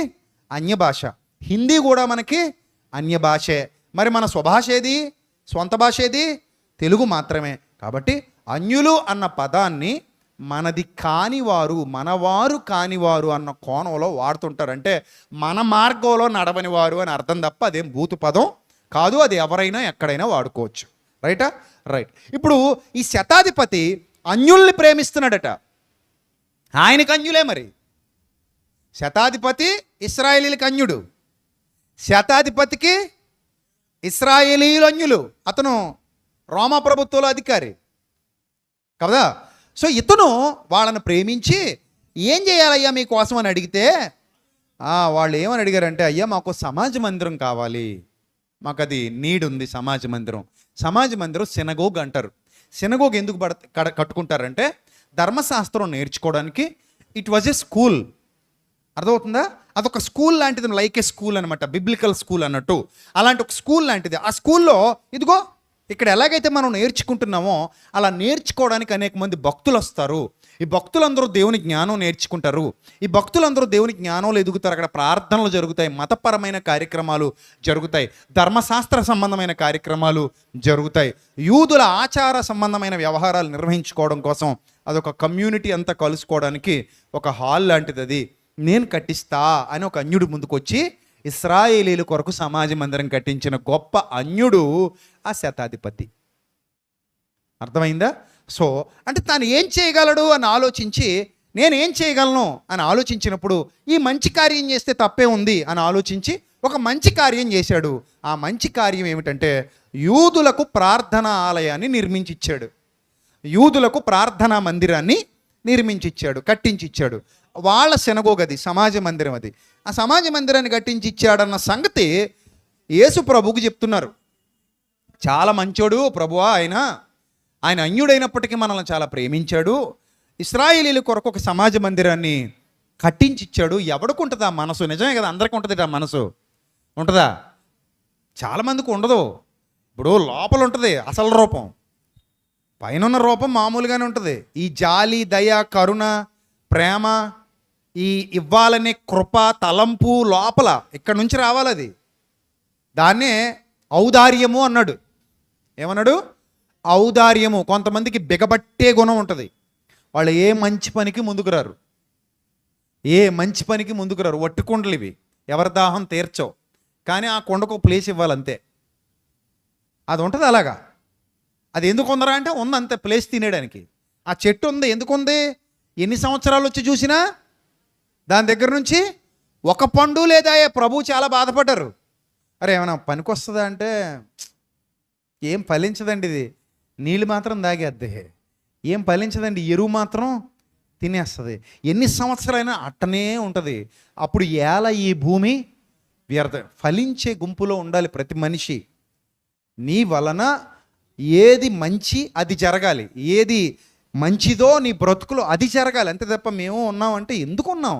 అన్య భాష, హిందీ కూడా మనకి అన్య భాషే. మరి మన స్వభాష ఏది? స్వంత భాష ఏది? తెలుగు మాత్రమే. కాబట్టి అన్యులు అన్న పదాన్ని మనది కానివారు, మనవారు కానివారు అన్న కోణంలో వాడుతుంటారు. అంటే మన మార్గంలో నడవని వారు అని అర్థం తప్ప అదేం బూతు పదం కాదు. అది ఎవరైనా ఎక్కడైనా వాడుకోవచ్చు. రైటా? రైట్. ఇప్పుడు ఈ శతాధిపతి అన్యుల్ని ప్రేమిస్తున్నాడట. ఆయనకు అన్యులే. మరి శతాధిపతి ఇశ్రాయేలీలకు అన్యుడు, శతాధిపతికి ఇశ్రాయేలీయులు అన్యులు. అతను రోమా ప్రభుత్వంలో అధికారి కదా. సో ఇతను వాళ్ళని ప్రేమించి ఏం చేయాలయ్యా మీకోసం అని అడిగితే వాళ్ళు ఏమని అడిగారంటే, అయ్యా మాకు సమాజ మందిరం కావాలి, మాకు అది నీడ్ ఉంది. సమాజ మందిరం సినగోగ్ అంటారు. సినగోగ్ ఎందుకు కట్టుకుంటారంటే ధర్మశాస్త్రం నేర్చుకోవడానికి. It was a school. అర్థమవుతుందా? అదొక స్కూల్ లాంటిది, లైక్ ఏ స్కూల్ అనమాట, బిబ్లికల్ స్కూల్ అన్నట్టు. అలాంటి ఒక స్కూల్ లాంటిది. ఆ స్కూల్లో ఇదిగో ఇక్కడ ఎలాగైతే మనం నేర్చుకుంటున్నామో అలా నేర్చుకోవడానికి అనేక మంది భక్తులు వస్తారు. ఈ భక్తులందరూ దేవుని జ్ఞానం నేర్చుకుంటారు. ఈ భక్తులందరూ దేవుని జ్ఞానంలో ఎదుగుతారు. అక్కడ ప్రార్థనలు జరుగుతాయి, మతపరమైన కార్యక్రమాలు జరుగుతాయి, ధర్మశాస్త్ర సంబంధమైన కార్యక్రమాలు జరుగుతాయి, యూదుల ఆచార సంబంధమైన వ్యవహారాలు నిర్వహించుకోవడం కోసం అదొక కమ్యూనిటీ అంతా కలుసుకోవడానికి ఒక హాల్ లాంటిది. అది నేను కట్టిస్తా అని ఒక అన్యుడు ముందుకొచ్చి ఇశ్రాయేలీల కొరకు సమాజ మందిరం కట్టించిన గొప్ప అన్యుడు ఆ శతాధిపతి. అర్థమైందా? సో అంటే తాను ఏం చేయగలడు అని ఆలోచించి, నేనేం చేయగలను అని ఆలోచించినప్పుడు ఈ మంచి కార్యం చేస్తే తప్పే ఉంది అని ఆలోచించి ఒక మంచి కార్యం చేశాడు. ఆ మంచి కార్యం ఏమిటంటే యూదులకు ప్రార్థనా ఆలయాన్ని నిర్మించిచ్చాడు. యూదులకు ప్రార్థనా మందిరాన్ని నిర్మించిచ్చాడు, కట్టించిచ్చాడు. వాళ్ళ సినగోగ్ అది, సమాజ మందిరం అది. ఆ సమాజ మందిరాన్ని కట్టించి ఇచ్చాడన్న సంగతి యేసు ప్రభువుకు చెప్తున్నారు. చాలా మంచోడు ప్రభువా, ఆయన అన్యుడైనప్పటికీ మనల్ని చాలా ప్రేమించాడు, ఇశ్రాయేలీల కొరకు ఒక సమాజ మందిరాన్ని కట్టించిచ్చాడు. ఎవడికి ఉంటుంది ఆ మనసు? నిజమే కదా, అందరికీ ఉంటుంది ఆ మనసు. ఉంటుందా? చాలామందికి ఉండదు. ఇప్పుడు లోపల ఉంటుంది అసలు రూపం, పైన రూపం మామూలుగానే ఉంటుంది. ఈ జాలి, దయ, కరుణ, ప్రేమ, ఈ ఇవ్వాలనే కృప, తలంపు లోపల ఇక్కడ నుంచి రావాలి. అది దాన్నే ఔదార్యము అన్నాడు. ఏమన్నాడు? ఔదార్యము. కొంతమందికి బిగబట్టే గుణం ఉంటుంది. వాళ్ళు ఏ మంచి పనికి ముందుకు రారు, ఏ మంచి పనికి ముందుకు రారు. వట్టి కుండలు ఇవి, ఎవరి దాహం తీర్చవు. కానీ ఆ కొండకు ప్లేస్ ఇవ్వాలంతే. అది ఉంటుంది అలాగా. అది ఎందుకు ఉందరా అంటే ఉందంతే, ప్లేస్ తినేయడానికి. ఆ చెట్టు ఉంది, ఎందుకు ఉంది? ఎన్ని సంవత్సరాలు వచ్చి చూసినా దాని దగ్గర నుంచి ఒక పండు లేదా. ప్రభువు చాలా బాధపడ్డారు. అరే ఏమైనా పనికి వస్తుందా అంటే ఏం ఫలించదండి, ఇది నీళ్ళు మాత్రం తాగేద్దే, ఏం ఫలించదండి, ఎరువు మాత్రం తినేస్తుంది. ఎన్ని సంవత్సరాలైనా అట్టనే ఉంటుంది. అప్పుడు ఈ భూమి వ్యర్థ. ఫలించే గుంపులో ఉండాలి ప్రతి మనిషి. నీ వలన ఏది మంచి అది జరగాలి, ఏది మంచిదో నీ బ్రతుకులో అది జరగాలి. అంతే తప్ప మేము ఉన్నామంటే ఎందుకు ఉన్నాం?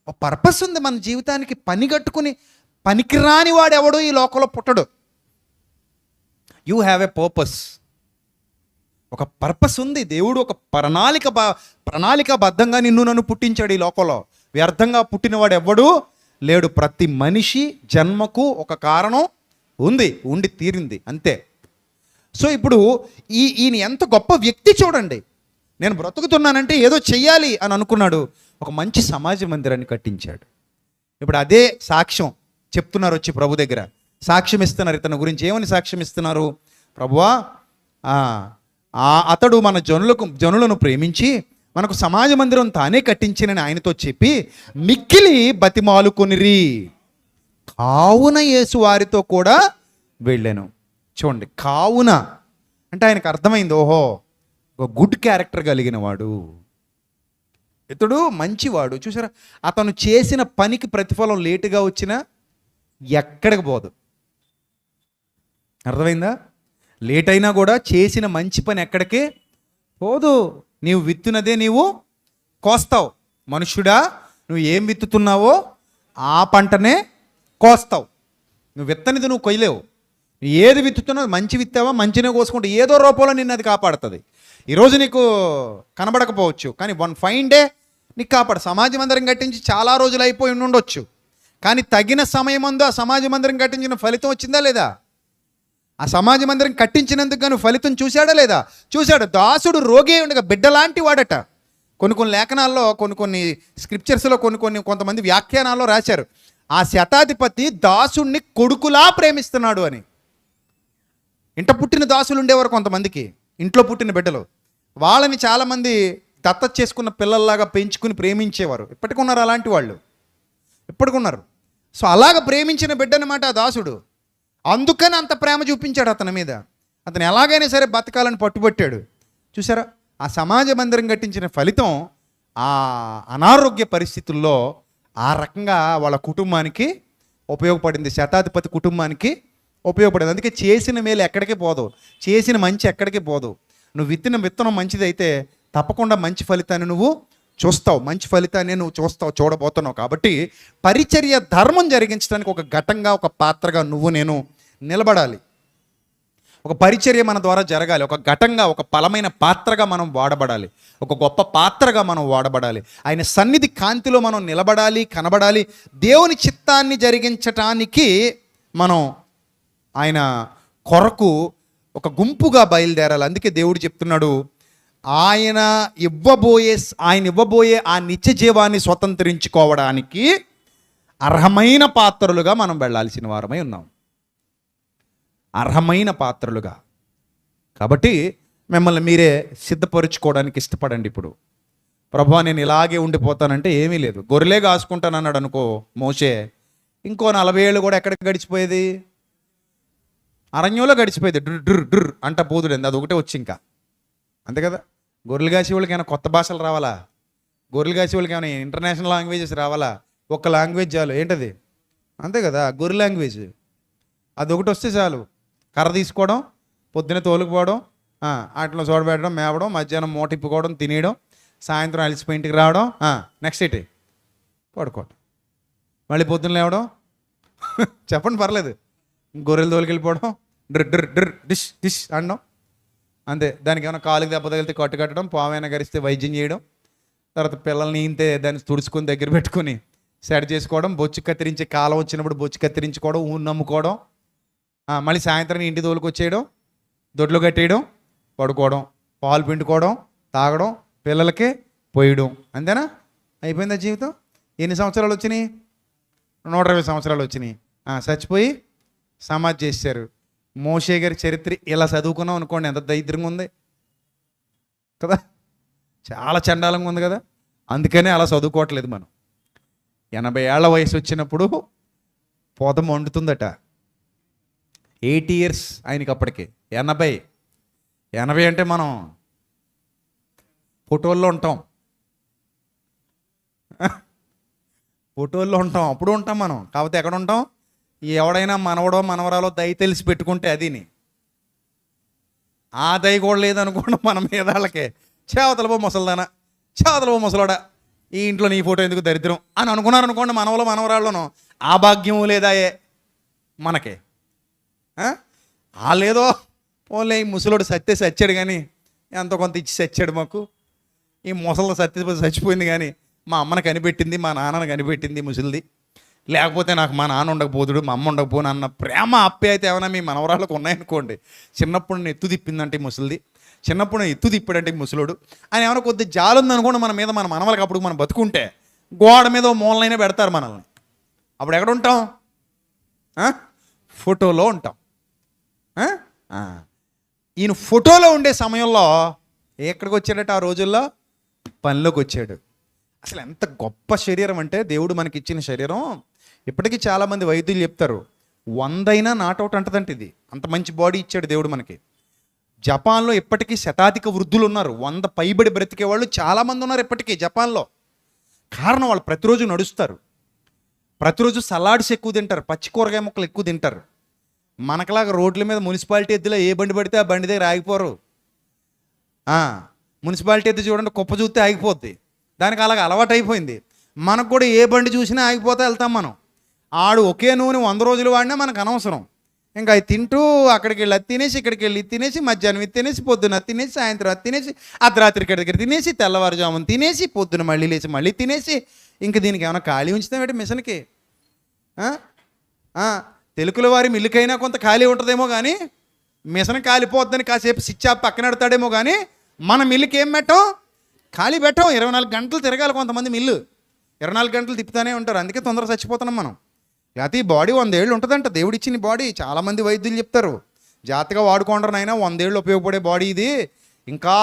ఒక పర్పస్ ఉంది మన జీవితానికి. పని కట్టుకుని పనికిరాని వాడు ఎవడు ఈ లోకంలో పుట్టడు. You have a purpose. ఒక పర్పస్ ఉంది. దేవుడు ఒక ప్రణాళికాబద్ధంగా నిన్ను నన్ను పుట్టించాడు ఈ లోకంలో. వ్యర్థంగా పుట్టినవాడు ఎవడు లేడు. ప్రతి మనిషి జన్మకు ఒక కారణం ఉంది, ఉండి తీరింది అంతే. సో ఇప్పుడు ఈయన ఎంత గొప్ప వ్యక్తి చూడండి. నేను బ్రతుకుతున్నానంటే ఏదో చెయ్యాలి అని అనుకున్నాడు. ఒక మంచి సమాజ మందిరాన్ని కట్టించాడు. ఇప్పుడు అదే సాక్ష్యం చెప్తున్నారు, వచ్చి ప్రభు దగ్గర సాక్ష్యం ఇస్తున్నారు. ఇతని గురించి ఏమని సాక్ష్యం ఇస్తున్నారు? ప్రభువా, అతడు మన జనులను ప్రేమించి మనకు సమాజ మందిరం తానే కట్టించినని ఆయనతో చెప్పి మిక్కిలి బతిమాలుకొనిరి. కావున యేసు వారితో కూడా వెళ్ళాను. చూడండి, కావున అంటే ఆయనకు అర్థమైంది, ఓహో ఒక గుడ్ క్యారెక్టర్ కలిగిన వాడు, ఇతడు మంచివాడు. చూసారా, అతను చేసిన పనికి ప్రతిఫలం లేటుగా వచ్చినా ఎక్కడికి పోదు. అర్థమైందా? లేట్ అయినా కూడా చేసిన మంచి పని ఎక్కడికి పోదు. నీవు విత్తునదే నీవు కోస్తావు. మనుష్యుడా, నువ్వు ఏం విత్తుతున్నావో ఆ పంటనే కోస్తావు. నువ్వు విత్తనిది నువ్వు కొయ్యలేవు. ఏది విత్తుతున్నావు, మంచి విత్తావా మంచినే కోసుకుంటే ఏదో రూపంలో నిన్ను అది కాపాడుతుంది. ఈరోజు నీకు కనబడకపోవచ్చు, కానీ వన్ ఫైన్ డే నీకు కాపాడు. సమాజ మందిరం కట్టించి చాలా రోజులు అయిపోయి ఉండొచ్చు, కానీ తగిన సమయం ముందు ఆ సమాజ మందిరం కట్టించిన ఫలితం వచ్చిందా లేదా? ఆ సమాజ మందిరం కట్టించినందుకు గాను ఫలితం చూశాడా లేదా? చూశాడు. దాసుడు రోగి ఉండగా బిడ్డలాంటి వాడట. కొన్ని లేఖనాల్లో, కొన్ని స్క్రిప్చర్స్లో, కొంతమంది వ్యాఖ్యానాల్లో రాశారు, ఆ శతాధిపతి దాసుడిని కొడుకులా ప్రేమిస్తున్నాడు అని. ఇంట పుట్టిన దాసులు ఉండేవారు కొంతమందికి, ఇంట్లో పుట్టిన బిడ్డలు. వాళ్ళని చాలామంది దత్తత చేసుకున్న పిల్లల్లాగా పెంచుకుని ప్రేమించేవారు. ఇప్పటికి ఉన్నారు అలాంటి వాళ్ళు, ఇప్పటికి ఉన్నారు. సో అలాగ ప్రేమించిన బిడ్డ అనమాట ఆ దాసుడు. అందుకని అంత ప్రేమ చూపించాడు అతని మీద. అతను ఎలాగైనా సరే బతకాలని పట్టుబట్టాడు. చూసారా, ఆ సమాజ మందిరం కట్టించిన ఫలితం ఆ అనారోగ్య పరిస్థితుల్లో ఆ రకంగా వాళ్ళ కుటుంబానికి ఉపయోగపడింది, శతాధిపతి కుటుంబానికి ఉపయోగపడింది. అందుకే చేసిన మేలు ఎక్కడికి పోదు, చేసిన మంచి ఎక్కడికి పోదు. నువ్వు విత్తిన విత్తనం మంచిదైతే తప్పకుండా మంచి ఫలితాన్ని నువ్వు చూస్తావు, మంచి ఫలితాన్ని నువ్వు చూడబోతున్నావు. కాబట్టి పరిచర్య ధర్మం జరిగించడానికి ఒక ఘటంగా, ఒక పాత్రగా నువ్వు నేను నిలబడాలి. ఒక పరిచర్య మన ద్వారా జరగాలి. ఒక ఘటంగా, ఒక బలమైన పాత్రగా మనం వాడబడాలి. ఒక గొప్ప పాత్రగా మనం వాడబడాలి. ఆయన సన్నిధి కాంతిలో మనం నిలబడాలి, కనబడాలి. దేవుని చిత్తాన్ని జరిగించటానికి మనం ఆయన కొరకు ఒక గుంపుగా బయలుదేరాలి. అందుకే దేవుడు చెప్తున్నాడు, ఆయన ఇవ్వబోయే ఆ నిత్య జీవాన్ని స్వతంత్రించుకోవడానికి అర్హమైన పాత్రలుగా మనం వెళ్ళాల్సిన వారమై ఉన్నాం, అర్హమైన పాత్రలుగా. కాబట్టి మిమ్మల్ని మీరే సిద్ధపరుచుకోవడానికి ఇష్టపడండి. ఇప్పుడు ప్రభువా నేను ఇలాగే ఉండిపోతానంటే ఏమీ లేదు. గొర్రెలే కాసుకుంటానన్నాడు అనుకో మోషే, ఇంకో 40 ఏళ్ళు కూడా ఎక్కడికి గడిచిపోయేది? అరణ్యంలో గడిచిపోయేది. డ్ర్ అంట పోదుడంది, అది ఒకటే వచ్చి ఇంకా అంతే కదా. గొర్రెలు కాసే వాళ్ళకి ఏమైనా కొత్త భాషలు రావాలా? గొర్రెలు కాసే వాళ్ళకి ఏమైనా ఇంటర్నేషనల్ లాంగ్వేజెస్ రావాలా? ఒక్క లాంగ్వేజ్ చాలు. ఏంటది? అంతే కదా, గొర్రె లాంగ్వేజ్. అది ఒకటి వస్తే చాలు. కర్ర తీసుకోవడం, పొద్దున తోలుకుపోవడం, వాటిలో చూడబెట్టడం, మేవడం, మధ్యాహ్నం మూటిప్పుకోవడం, తినేయడం, సాయంత్రం అలసిపోయి ఇంటికి రావడం, నెక్స్ట్ ఏంటి పడుకోవడం, మళ్ళీ పొద్దున్న లేవడం. చెప్పండి పర్లేదు. గొర్రెలు తోలుకెళ్ళిపోవడం, డ్ర్ డిష్ డిష్ అనడం అంతే. దానికి ఏమైనా కాలుకి దెబ్బ తగిలితే కట్టు కట్టడం, పామైనా గరిస్తే వైద్యం చేయడం, తర్వాత పిల్లల్ని ఇంతే దాన్ని తుడుచుకొని దగ్గర పెట్టుకుని సెట్ చేసుకోవడం, బొచ్చు కత్తిరించే కాలం వచ్చినప్పుడు బొచ్చు కత్తిరించుకోవడం, ఊరు నమ్ముకోవడం, మళ్ళీ సాయంత్రం ఇంటి తోలుకు వచ్చేయడం, దొడ్లు కట్టేయడం, పడుకోవడం, పాలు పిండుకోవడం, తాగడం, పిల్లలకి పోయడం, అంతేనా? అయిపోయిందా జీవితం? ఎన్ని సంవత్సరాలు వచ్చినాయి? 120 సంవత్సరాలు వచ్చినాయి. చచ్చిపోయి సమాధి చేశారు. మోషే గారి చరిత్ర ఇలా చదువుకున్నాం అనుకోండి, ఎంత దరిద్రంగా ఉంది కదా, చాలా చండాలంగా ఉంది కదా. అందుకనే అలా చదువుకోవట్లేదు మనం. 80 ఏళ్ల వయసు వచ్చినప్పుడు పొద మండుతుందట. 80 years ఆయనకి అప్పటికి. 80 అంటే మనం ఫోటోల్లో ఉంటాం, అప్పుడు ఉంటాం మనం. కాకపోతే ఎక్కడ ఉంటాం? ఎవడైనా మనవడో మనవరాలో దయ తెలిసి పెట్టుకుంటే అదిని, ఆ దయ కూడా లేదనుకోండి మన మీద వాళ్ళకి, చేవతలబో ముసలిదానా, చేవతలబో ముసలోడా, ఈ ఇంట్లో నీ ఫోటో ఎందుకు దరిద్రం అని అనుకున్నారనుకోండి మనవలో మనవరాళ్ళను. ఆ భాగ్యం లేదాయే మనకి. లేదో ఓన్లీ ఈ ముసలోడు చచ్చాడు కానీ ఎంతో కొంత ఇచ్చి చచ్చాడు మాకు, ఈ ముసలి చచ్చిపోయింది కానీ మా అమ్మని కనిపెట్టింది, మా నాన్నని కనిపెట్టింది ముసలిది, లేకపోతే నాకు మా నాన్న ఉండకపోతుడు, మా అమ్మ ఉండకపోను అన్న ప్రేమ ఆప్యాయత ఏమైనా మీ మనవరాళ్ళకు ఉన్నాయనుకోండి. చిన్నప్పుడు నేను ఎత్తు తిప్పిందంటే ముసలిది, చిన్నప్పుడు నేను ఎత్తు తిప్పాడంటే ముసలోడు అని ఏమైనా కొద్ది జాలుంది అనుకోండి మన మీద, మన మనవలకి అప్పుడు మనం బతుకుంటే గోడ మీద మూలనైనా పెడతారు మనల్ని. అప్పుడు ఎక్కడ ఉంటాం? ఫోటోలో ఉంటాం. ఈయన ఫోటోలో ఉండే సమయంలో ఎక్కడికి వచ్చాడట? ఆ రోజుల్లో పనిలోకి వచ్చాడు. అసలు ఎంత గొప్ప శరీరం అంటే దేవుడు మనకి ఇచ్చిన శరీరం. ఇప్పటికీ చాలామంది వైద్యులు చెప్తారు 100 అయినా నాట్అవుట్ అంటదంటే ఇది, అంత మంచి బాడీ ఇచ్చాడు దేవుడు మనకి. జపాన్లో ఇప్పటికీ శతాధిక వృద్ధులు ఉన్నారు, 100 పైబడి బ్రతికే వాళ్ళు చాలామంది ఉన్నారు ఇప్పటికీ జపాన్లో. కారణం వాళ్ళు ప్రతిరోజు నడుస్తారు, ప్రతిరోజు సలాడ్స్ ఎక్కువ తింటారు, పచ్చి కూరగాయ ముక్కలు ఎక్కువ తింటారు. మనకలాగా రోడ్ల మీద మున్సిపాలిటీ ఎద్దులో ఏ బండి పడితే ఆ బండి దగ్గర ఆగిపోరు. మున్సిపాలిటీ ఎద్దు చూడండి, కుప్ప చూస్తే ఆగిపోద్ది, దానికి అలాగ అలవాటు అయిపోయింది. మనకు కూడా ఏ బండి చూసినా ఆగిపోతే వెళ్తాం మనం. ఆడు ఒకే నూనె 100 రోజులు వాడినా మనకు అనవసరం. ఇంకా అవి తింటూ అక్కడికి వెళ్ళి అది తినేసి, ఇక్కడికి వెళ్ళి ఇది తినేసి, మధ్యాహ్నం ఇది తినేసి, పొద్దున్న అది తినేసి, సాయంత్రం అది తినేసి, అర్ధరాత్రి ఇక్కడ దగ్గర తినేసి, తెల్లవారుజామున తినేసి, పొద్దున మళ్ళీ లేచి మళ్ళీ తినేసి, ఇంక దీనికి ఏమైనా ఖాళీ ఉంచుతాం ఏంటి మిషన్కి? తెలుగుల వారి మిల్లుకైనా కొంత ఖాళీ ఉంటుందేమో కానీ మిషన్ కాలిపోద్దని కాసేపు స్విచ్ ఆఫ్ పక్కన పెడతాడేమో కానీ మన మిల్లుకి ఏం పెట్టం? ఖాళీ పెట్టం. 24 గంటలు తిరగాలి కొంతమంది మిల్లు, 24 గంటలు తిప్పుతూనే ఉంటారు. అందుకే తొందరగా చచ్చిపోతున్నాం మనం. లేకపోతే ఈ బాడీ 100 ఏళ్ళు ఉంటుందంట, దేవుడిచ్చిన బాడీ. చాలామంది వైద్యులు చెప్తారు జాగ్రత్తగా వాడుకుంటారనైనా, 100 ఏళ్ళు ఉపయోగపడే బాడీ ఇది. ఇంకా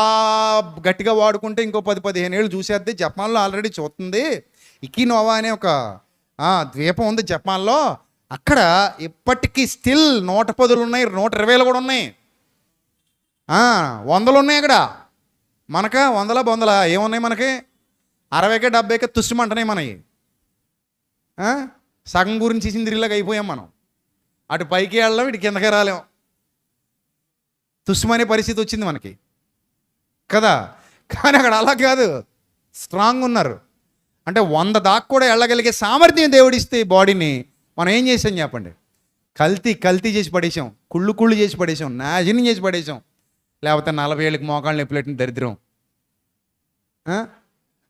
గట్టిగా వాడుకుంటే ఇంకో 10-15 ఏళ్ళు చూసేద్ది. జపాన్లో ఆల్రెడీ చూస్తుంది. ఇకినోవా అనే ఒక ద్వీపం ఉంది జపాన్లో. అక్కడ ఇప్పటికీ స్టిల్ 110 ఉన్నాయి, 120 కూడా ఉన్నాయి, 100 ఉన్నాయి అక్కడ. మనక 100 ఏమున్నాయి మనకి? 60కే 70కే తుస్సుమంటున్నాయి మనకి. సగం గురించి సిందిరిలాగా అయిపోయాం మనం. అటు పైకి వెళ్ళాం, ఇటు కిందకి రాలేం, తుస్సుమనే పరిస్థితి వచ్చింది మనకి కదా. కానీ అక్కడ అలా కాదు, స్ట్రాంగ్ ఉన్నారు. అంటే 100 దాకా కూడా వెళ్ళగలిగే సామర్థ్యం దేవుడిస్తే ఈ బాడీని మనం ఏం చేసాం చెప్పండి? కల్తీ చేసి పడేసాం, కుళ్ళు చేసి పడేసాం, నాశనం చేసి పడేసాం. లేకపోతే 40 ఏళ్ళకి మోకాళ్ళు నొప్పులేటిన దరిద్రం.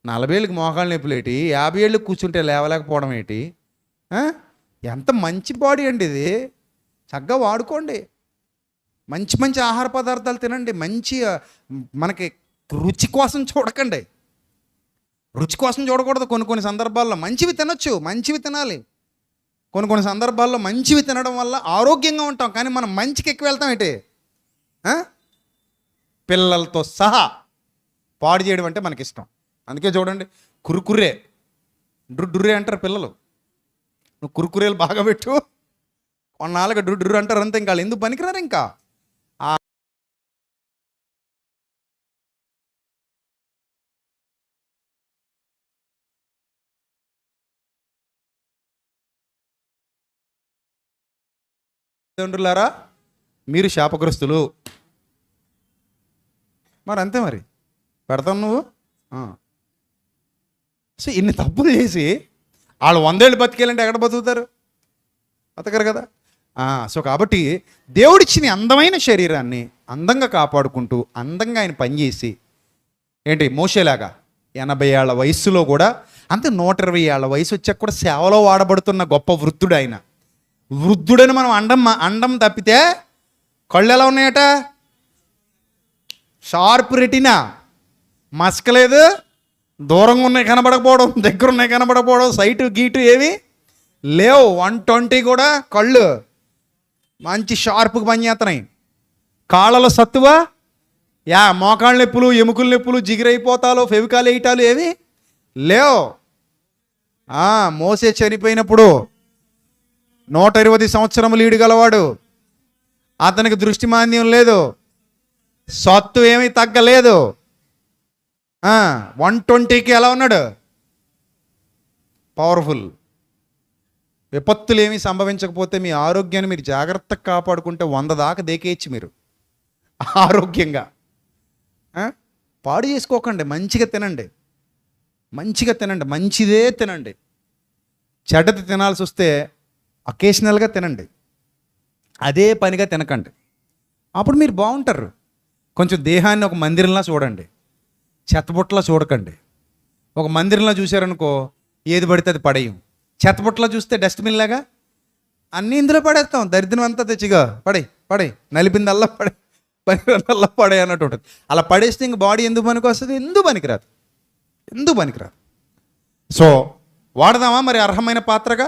40 ఏళ్ళకి మోకాళ్ళు నొప్పులేటి, 50 ఏళ్ళకి కూర్చుంటే లేవలేకపోవడం ఏంటి? ఎంత మంచి బాడీ అండి ఇది. చక్కగా వాడుకోండి, మంచి మంచి ఆహార పదార్థాలు తినండి, మంచి మనకి రుచి కోసం చూడకండి. రుచి కోసం చూడకూడదు. కొన్ని సందర్భాల్లో మంచివి తినొచ్చు, మంచివి తినాలి. కొన్ని సందర్భాల్లో మంచివి తినడం వల్ల ఆరోగ్యంగా ఉంటాం. కానీ మనం మంచికి ఎక్కువ వెళ్తాం ఏంటి? పిల్లలతో సహా పాడు చేయడం అంటే మనకిష్టం. అందుకే చూడండి, కురుకురే డ్రుడ్డురే అంటారు పిల్లలు. నువ్వు కురుకురేలు బాగా పెట్టు, కొన్నాళ్ళకి డ్రుడ్డు అంటారు అంతే. ఇంకా ఎందుకు పనికిరారు? ఇంకా తండ్రులారా మీరు శాపగ్రస్తులు. మరి అంతే, మరి పెడతావు నువ్వు. సో ఇన్ని తప్పులు చేసి వాళ్ళు 100 ఏళ్ళు బతికేయాలంటే ఎక్కడ బతుకుతారు? బతకరు కదా. సో కాబట్టి దేవుడిచ్చిన అందమైన శరీరాన్ని అందంగా కాపాడుకుంటూ అందంగా ఆయన పనిచేసి ఏంటి మోషేలాగా 80 ఏళ్ల వయస్సులో కూడా అంతే 120 ఏళ్ళ వయసు వచ్చాక కూడా సేవలో వాడబడుతున్న గొప్ప వృద్ధుడు ఆయన. వృద్ధుడని మనం అండం తప్పితే కళ్ళు ఎలా ఉన్నాయట? షార్ప్ రెటీనా, మసకలేదు, దూరంగా ఉన్నాయి కనబడకపోవడం, దగ్గర ఉన్నాయి కనబడకపోవడం, సైటు గీటు ఏవి లేవు. 120 కూడా కళ్ళు మంచి షార్ప్గా పనిచేస్తున్నాయి. కాళ్ళలో సత్తువ, మోకాళ్ళ నొప్పులు, ఎముకల నొప్పులు, జిగిరైపోతాలు, ఫెవికాల్ వేయటాలు ఏవి లేవు. మోసే చనిపోయినప్పుడు 120 సంవత్సరములు ఈడు గలవాడు, అతనికి దృష్టి మాంద్యం లేదు, సత్తు ఏమీ తగ్గలేదు. 120కి ఎలా ఉన్నాడు? పవర్ఫుల్. విపత్తులు ఏమీ సంభవించకపోతే మీ ఆరోగ్యాన్ని మీరు జాగ్రత్తగా కాపాడుకుంటే 100 దాకా దేకేయచ్చు మీరు ఆరోగ్యంగా. పాడు చేసుకోకండి, మంచిగా తినండి, మంచిదే తినండి. చెడ్డది తినాల్సి వస్తే అకేషనల్గా తినండి, అదే పనిగా తినకండి. అప్పుడు మీరు బాగుంటారు. కొంచెం దేహాన్ని ఒక మందిరంలా చూడండి, చెత్తబుట్టలా చూడకండి. ఒక మందిరంలో చూశారనుకో ఏది పడితే అది పడేయం. చెత్తబుట్టలో చూస్తే డస్ట్బిన్ లాగా అన్నీ ఇందులో పడేస్తాం. దరిద్రం అంతా తెచ్చిగా పడే నలిపిందల్లా పనికిరల్లా పడే అన్నట్టు ఉంటుంది. అలా పడేస్తే ఇంక బాడీ ఎందుకు పనికి వస్తుంది? ఎందుకు పనికిరాదు. సో వాడదామా మరి అర్హమైన పాత్రగా,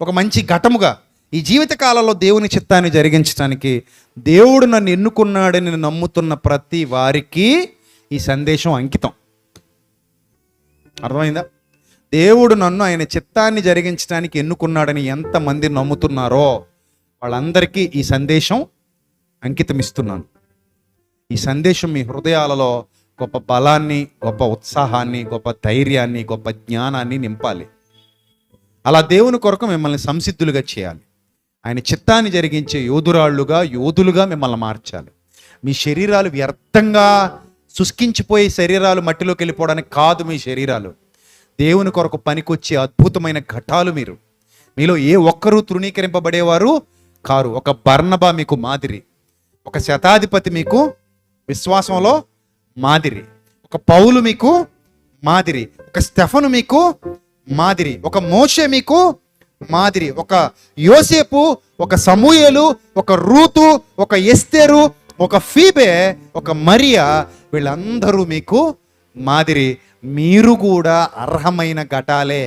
ఒక మంచి ఘటముగా ఈ జీవిత కాలంలో దేవుని చిత్తాన్ని జరిగించడానికి దేవుడు నన్ను ఎన్నుకున్నాడని నమ్ముతున్న ప్రతి వారికి ఈ సందేశం అంకితం. అర్థమైందా? దేవుడు నన్ను ఆయన చిత్తాన్ని జరిగించడానికి ఎన్నుకున్నాడని ఎంతమంది నమ్ముతున్నారో వాళ్ళందరికీ ఈ సందేశం అంకితం ఇస్తున్నాను. ఈ సందేశం మీ హృదయాలలో గొప్ప బలాన్ని, గొప్ప ఉత్సాహాన్ని, గొప్ప ధైర్యాన్ని, గొప్ప జ్ఞానాన్ని నింపాలి. అలా దేవుని కొరకు మిమ్మల్ని సంసిద్ధులుగా చేయాలి. ఆయన చిత్తాన్ని జరిగించే యోధులుగా మిమ్మల్ని మార్చాలి. మీ శరీరాలు వ్యర్థంగా శుష్కించిపోయే శరీరాలు మట్టిలోకి వెళ్ళిపోవడానికి కాదు. మీ శరీరాలు దేవుని కొరకు పనికొచ్చే అద్భుతమైన ఘటాలు. మీలో ఏ ఒక్కరూ తృణీకరింపబడేవారు కారు. ఒక బర్నబా మీకు మాదిరి, ఒక శతాధిపతి మీకు విశ్వాసంలో మాదిరి, ఒక పౌలు మీకు మాదిరి, ఒక స్టెఫను మీకు మాదిరి, ఒక మోషే మీకు మాదిరి, ఒక యోసేపు, ఒక సమూయేలు, ఒక రూతు, ఒక ఎస్తేరు, ఒక ఫీబే, ఒక మరియా, వీళ్ళందరూ మీకు మాదిరి. మీరు కూడా అర్హమైన ఘటాలే.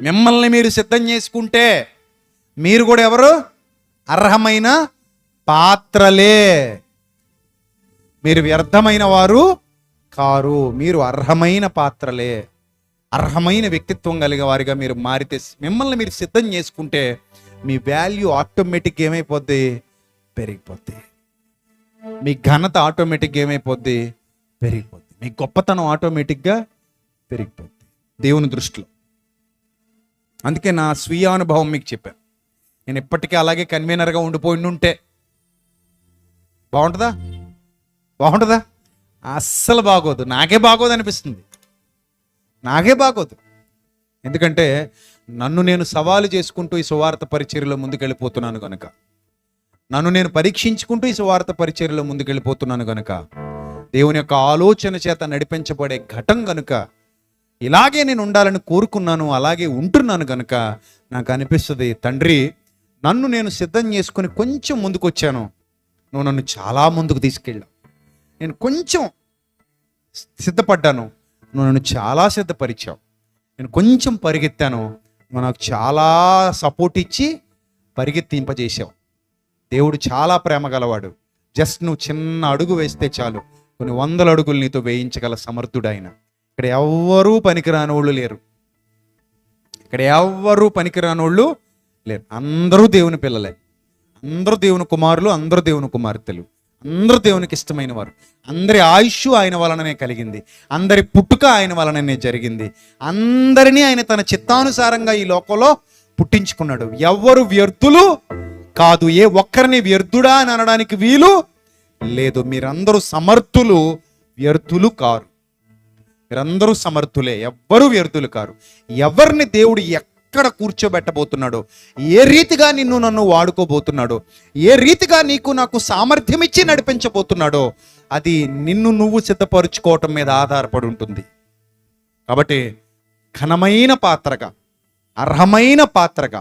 మిమ్మల్ని మీరు సిద్ధం చేసుకుంటే మీరు కూడా ఎవరు? అర్హమైన పాత్రలే. మీరు వ్యర్థమైన వారు కారు, మీరు అర్హమైన పాత్రలే. అర్హమైన వ్యక్తిత్వం కలిగే వారిగా మీరు మారితే, మిమ్మల్ని మీరు సిద్ధం చేసుకుంటే మీ వాల్యూ ఆటోమేటిక్గా ఏమైపోద్ది? పెరిగిపోద్ది. మీ ఘనత ఆటోమేటిక్గా ఏమైపోద్ది? పెరిగిపోద్ది. మీ గొప్పతనం ఆటోమేటిక్గా పెరిగిపోద్ది దేవుని దృష్టిలో. అందుకే నా స్వీయ అనుభవం మీకు చెప్పాను. నేను ఇప్పటికీ అలాగే కన్వీనర్గా ఉండిపోయిండుంటే బాగుంటుందా? అస్సలు బాగోదు. నాకే బాగోదు అనిపిస్తుంది. ఎందుకంటే నన్ను నేను సవాలు చేసుకుంటూ ఈ సువార్త పరిచర్యలో ముందుకెళ్ళిపోతున్నాను కనుక, నన్ను నేను పరీక్షించుకుంటూ ఈ సువార్త పరిచర్యలో ముందుకెళ్ళిపోతున్నాను కనుక, దేవుని యొక్క ఆలోచన చేత నడిపించబడే ఘటం కనుక ఇలాగే నేను ఉండాలని కోరుకున్నాను, అలాగే ఉంటున్నాను కనుక నాకు అనిపిస్తుంది, తండ్రి నన్ను నేను సిద్ధం చేసుకుని కొంచెం ముందుకు వచ్చాను, నువ్వు నన్ను చాలా ముందుకు తీసుకెళ్ళావు. నేను కొంచెం సిద్ధపడ్డాను, నువ్వు నన్ను చాలా సిద్ధపరిచావు. నేను కొంచెం పరిగెత్తాను, నువ్వు నాకు చాలా సపోర్ట్ ఇచ్చి పరిగెత్తింపజేసావు. దేవుడు చాలా ప్రేమ గలవాడు. జస్ట్ నువ్వు చిన్న అడుగు వేస్తే చాలు కొన్ని 100 అడుగులు నీతో వేయించగల సమర్థుడు ఆయన. ఇక్కడ ఎవ్వరూ పనికిరానోళ్ళు లేరు. అందరూ దేవుని పిల్లలే, అందరూ దేవుని కుమారులు, అందరూ దేవుని కుమార్తెలు, అందరూ దేవునికి ఇష్టమైన వారు. అందరి ఆయుష్ ఆయన వలననే కలిగింది, అందరి పుట్టుక ఆయన వలననే జరిగింది. అందరినీ ఆయన తన చిత్తానుసారంగా ఈ లోకంలో పుట్టించుకున్నాడు. ఎవ్వరు వ్యర్థులు కాదు. ఏ ఒక్కరిని వ్యర్థుడా అని అనడానికి వీలు లేదు. మీరందరూ సమర్థులు, వ్యర్థులు కారు. మీరందరూ సమర్థులే, ఎవ్వరూ వ్యర్థులు కారు. ఎవరిని దేవుడు ఎక్కడ కూర్చోబెట్టబోతున్నాడో, ఏ రీతిగా నన్ను వాడుకోబోతున్నాడో, ఏ రీతిగా నాకు సామర్థ్యం ఇచ్చి నడిపించబోతున్నాడో, అది నువ్వు సిద్ధపరుచుకోవటం మీద ఆధారపడి ఉంటుంది. కాబట్టి ఘనమైన పాత్రగా, అర్హమైన పాత్రగా,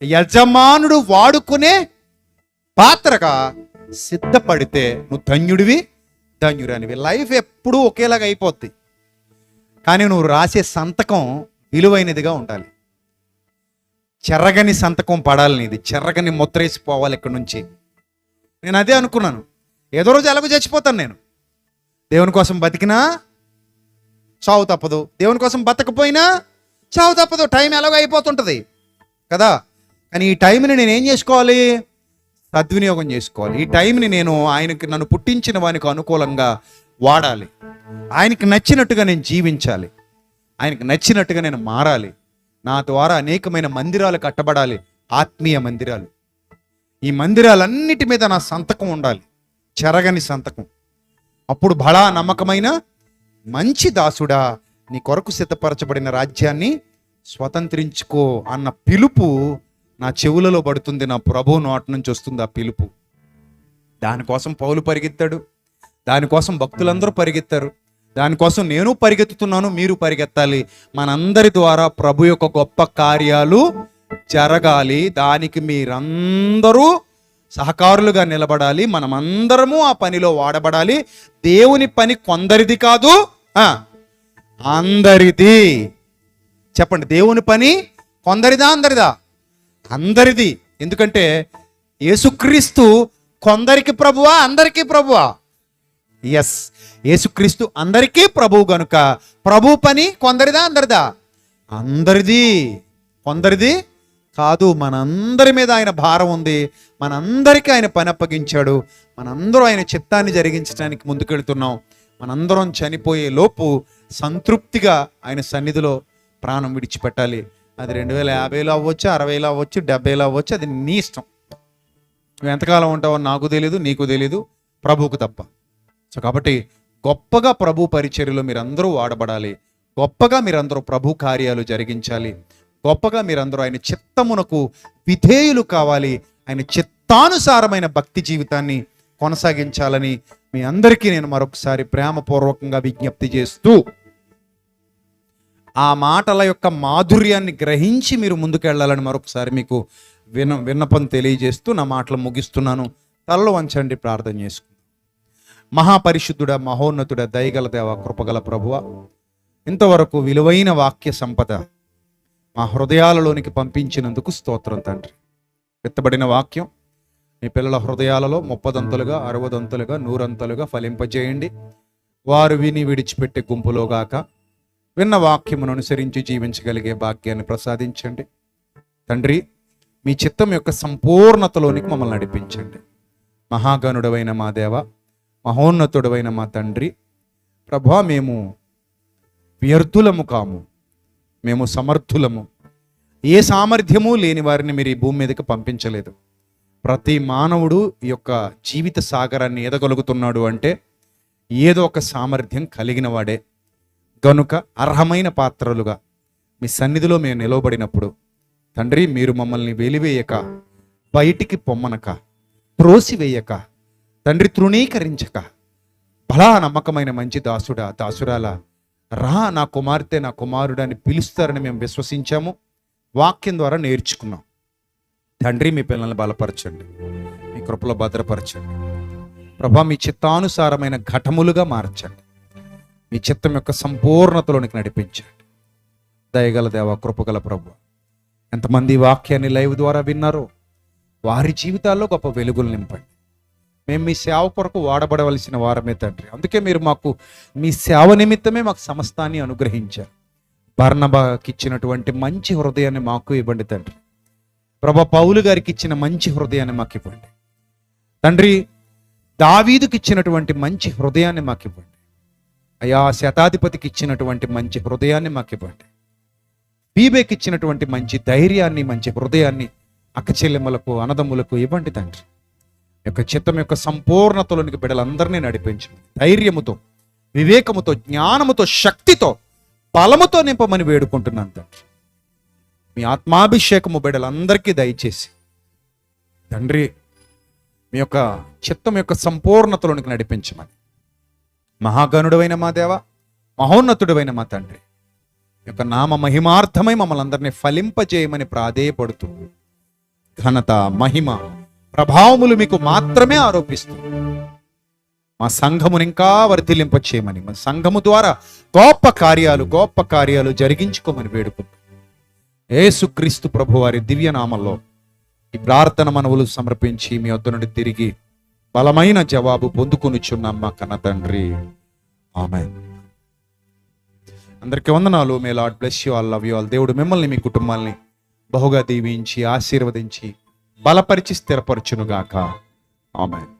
యజమానుడు వాడుకునే పాత్రగా సిద్ధపడితే నువ్వు ధన్యుడివి, ధన్యురానివి. లైఫ్ ఎప్పుడూ ఒకేలాగా అయిపోద్ది, కానీ నువ్వు రాసే సంతకం విలువైనదిగా ఉండాలి. చెరగని సంతకం పడాలి నీది, చెరగని ముద్రేసిపోవాలి ఇక్కడి నుంచి. నేను అదే అనుకున్నాను. ఏదో రోజు ఎలాగో చచ్చిపోతాను నేను. దేవుని కోసం బతికినా చావు తప్పదు, దేవుని కోసం బతకపోయినా చావు తప్పదు. టైం ఎలాగో అయిపోతుంటుంది కదా. కానీ ఈ టైంని నేను ఏం చేసుకోవాలి? సద్వినియోగం చేసుకోవాలి. ఈ టైంని నేను ఆయనకి, నన్ను పుట్టించిన వానికి అనుకూలంగా వాడాలి. ఆయనకి నచ్చినట్టుగా నేను జీవించాలి, ఆయనకి నచ్చినట్టుగా నేను మారాలి. నా ద్వారా అనేకమైన మందిరాలు కట్టబడాలి, ఆత్మీయ మందిరాలు. ఈ మందిరాలన్నిటి మీద నా సంతకం ఉండాలి, చెరగని సంతకం. అప్పుడు బలా నమ్మకమైన మంచి దాసుడా, నీ కొరకు సిద్ధపరచబడిన రాజ్యాన్ని స్వతంత్రించుకో అన్న పిలుపు నా చెవులలో పడుతుంది. నా ప్రభువు నోటి నుంచి వస్తుంది ఆ పిలుపు. దానికోసం పౌలు పరిగెత్తాడు, దానికోసం భక్తులందరూ పరిగెత్తారు, దానికోసం నేను పరిగెత్తుతున్నాను, మీరు పరిగెత్తాలి. మనందరి ద్వారా ప్రభు యొక్క గొప్ప కార్యాలు జరగాలి. దానికి మీరందరూ సహకారులుగా నిలబడాలి. మనమందరము ఆ పనిలో వాడబడాలి. దేవుని పని కొందరిది కాదు, అందరిది. చెప్పండి, దేవుని పని కొందరిదా అందరిదా? అందరిది. ఎందుకంటే యేసుక్రీస్తు కొందరికి ప్రభువా, అందరికీ ప్రభువా? ఎస్, యేసుక్రీస్తు అందరికీ ప్రభువు గనుక ప్రభు పని కొందరిదా అందరిదా? అందరిది. కొందరిది కాదు, మనందరి మీద ఆయన భారం ఉంది. మనందరికీ ఆయన పని అప్పగించాడు. మనందరూ ఆయన చిత్తాన్ని జరిగించడానికి ముందుకెళ్తున్నాం. మనందరం చనిపోయే లోపు సంతృప్తిగా ఆయన సన్నిధిలో ప్రాణం విడిచిపెట్టాలి. అది 2050లో అవ్వచ్చు, 60లో అవ్వచ్చు, 70లో అవ్వచ్చు, అది నీ ఇష్టం. నువ్వు ఎంతకాలం ఉంటావో నాకు తెలీదు, నీకు తెలీదు, ప్రభువుకు తప్ప. సో కాబట్టి గొప్పగా ప్రభు పరిచర్యలో మీరందరూ వాడబడాలి. గొప్పగా మీరందరూ ప్రభు కార్యాలు జరిగించాలి. గొప్పగా మీరందరూ ఆయన చిత్తమునకు విధేయులు కావాలి. ఆయన చిత్తానుసారమైన భక్తి జీవితాన్ని కొనసాగించాలని మీ అందరికీ నేను మరొకసారి ప్రేమపూర్వకంగా విజ్ఞప్తి చేస్తూ, ఆ మాటల యొక్క మాధుర్యాన్ని గ్రహించి మీరు ముందుకెళ్ళాలని మరొకసారి మీకు విన్నపం తెలియజేస్తూ నా మాటలు ముగిస్తున్నాను. తలలో వంచండి, ప్రార్థన చేసుకుందాం. మహాపరిశుద్ధుడ, మహోన్నతుడ, దయగల దేవ, కృపగల ప్రభువ, ఇంతవరకు విలువైన వాక్య సంపద మా హృదయాలలోనికి పంపించినందుకు స్తోత్రం తండ్రి. విత్తబడిన వాక్యం మీ పిల్లల హృదయాలలో 30 60 100 ఫలింపజేయండి. వారు విని విడిచిపెట్టే గుంపులోగాక విన్న వాక్యమును అనుసరించి జీవించగలిగే భాగ్యాన్ని ప్రసాదించండి తండ్రి. మీ చిత్తం యొక్క సంపూర్ణతలోనికి మమ్మల్ని నడిపించండి. మహాగణుడవైన మా దేవ, మహోన్నతుడవైన మా తండ్రి, ప్రభువా, మేము వ్యర్థులము కాము, మేము సమర్థులము. ఏ సామర్థ్యము లేని వారిని మీరు ఈ భూమి మీదకి పంపించలేదు. ప్రతి మానవుడు ఈ యొక్క జీవిత సాగరాన్ని ఎదగలుగుతున్నాడు అంటే ఏదో ఒక సామర్థ్యం కలిగిన వాడే. గనుక అర్హమైన పాత్రలుగా మీ సన్నిధిలో మేము నిలవబడినప్పుడు తండ్రి, మీరు మమ్మల్ని వెలివేయక, బయటికి పొమ్మనక, త్రోసివేయక, తండ్రి తృణీకరించక, బలా నమ్మకమైన మంచి దాసుడా, దాసురాలా, రా నా కుమార్తె, నా కుమారుడని పిలుస్తారని మేము విశ్వసించాము. వాక్యం ద్వారా నేర్చుకున్నాం తండ్రి. మీ పిల్లల్ని బలపరచండి, మీ కృపలో భద్రపరచండి ప్రభా. మీ చిత్తానుసారమైన ఘటములుగా మార్చండి. మీ చిత్తం యొక్క సంపూర్ణతలోనికి నడిపించండి. దయగల దేవ, కృపగల ప్రభు, ఎంతమంది వాక్యాన్ని లైవ్ ద్వారా విన్నారో వారి జీవితాల్లో గొప్ప వెలుగులు నింపండి. మేము మీ సేవ కొరకు వాడబడవలసిన వారమే తండ్రి. అందుకే మీరు మాకు మీ సేవ నిమిత్తమే మాకు సమస్తాన్ని అనుగ్రహించారు. బర్నబాకి ఇచ్చినటువంటి మంచి హృదయాన్ని మాకు ఇవ్వండి తండ్రి. ప్రభా, పౌలు గారికి ఇచ్చిన మంచి హృదయాన్ని మాకు ఇవ్వండి తండ్రి. దావీదుకి ఇచ్చినటువంటి మంచి హృదయాన్ని మాకు ఇవ్వండి అయా. శతాధిపతికి ఇచ్చినటువంటి మంచి హృదయాన్ని మాకు ఇవ్వండి. బీబేకి ఇచ్చినటువంటి మంచి ధైర్యాన్ని, మంచి హృదయాన్ని అక్క చెల్లెమ్మలకు, అన్నదమ్ములకు ఇవ్వండి తండ్రి. యొక్క చిత్తం యొక్క సంపూర్ణతలోనికి బిడ్డలందరినీ నడిపించండి. ధైర్యముతో, వివేకముతో, జ్ఞానముతో, శక్తితో, బలముతో నింపమని వేడుకుంటున్నాను తండ్రి. మీ ఆత్మాభిషేకము బిడ్డలందరికీ దయచేసి తండ్రి, మీ యొక్క చిత్తం యొక్క సంపూర్ణతలోనికి నడిపించమని మహాగణుడైన మా దేవ, మహోన్నతుడైన మా తండ్రి, యొక్క నామ మహిమార్థమై మమ్మల్ని అందరినీ ఫలింపజేయమని ప్రాధేయపడుతూ ఘనత, మహిమ, ప్రభావములు మీకు మాత్రమే ఆరోపిస్తూ మా సంఘమును ఇంకా వర్ధిలింప చేయమని, మా సంఘము ద్వారా గొప్ప కార్యాలు జరిగించుకోమని వేడుకుంటూ యేసుక్రీస్తు ప్రభు వారి దివ్యనామంలో ఈ ప్రార్థన మనవులు సమర్పించి మీ వద్ద నుండి తిరిగి బలమైన జవాబు పొందుకొనిచున్నాం మా కన్న తండ్రి. ఆమేన్. అందరికీ వందనాలు. May Lord bless you all, love you all. దేవుడు మిమ్మల్ని, మీ కుటుంబాల్ని బహుగా దీవించి ఆశీర్వదించి బలపరిచి స్థిరపరచునుగాక. ఆమేన్.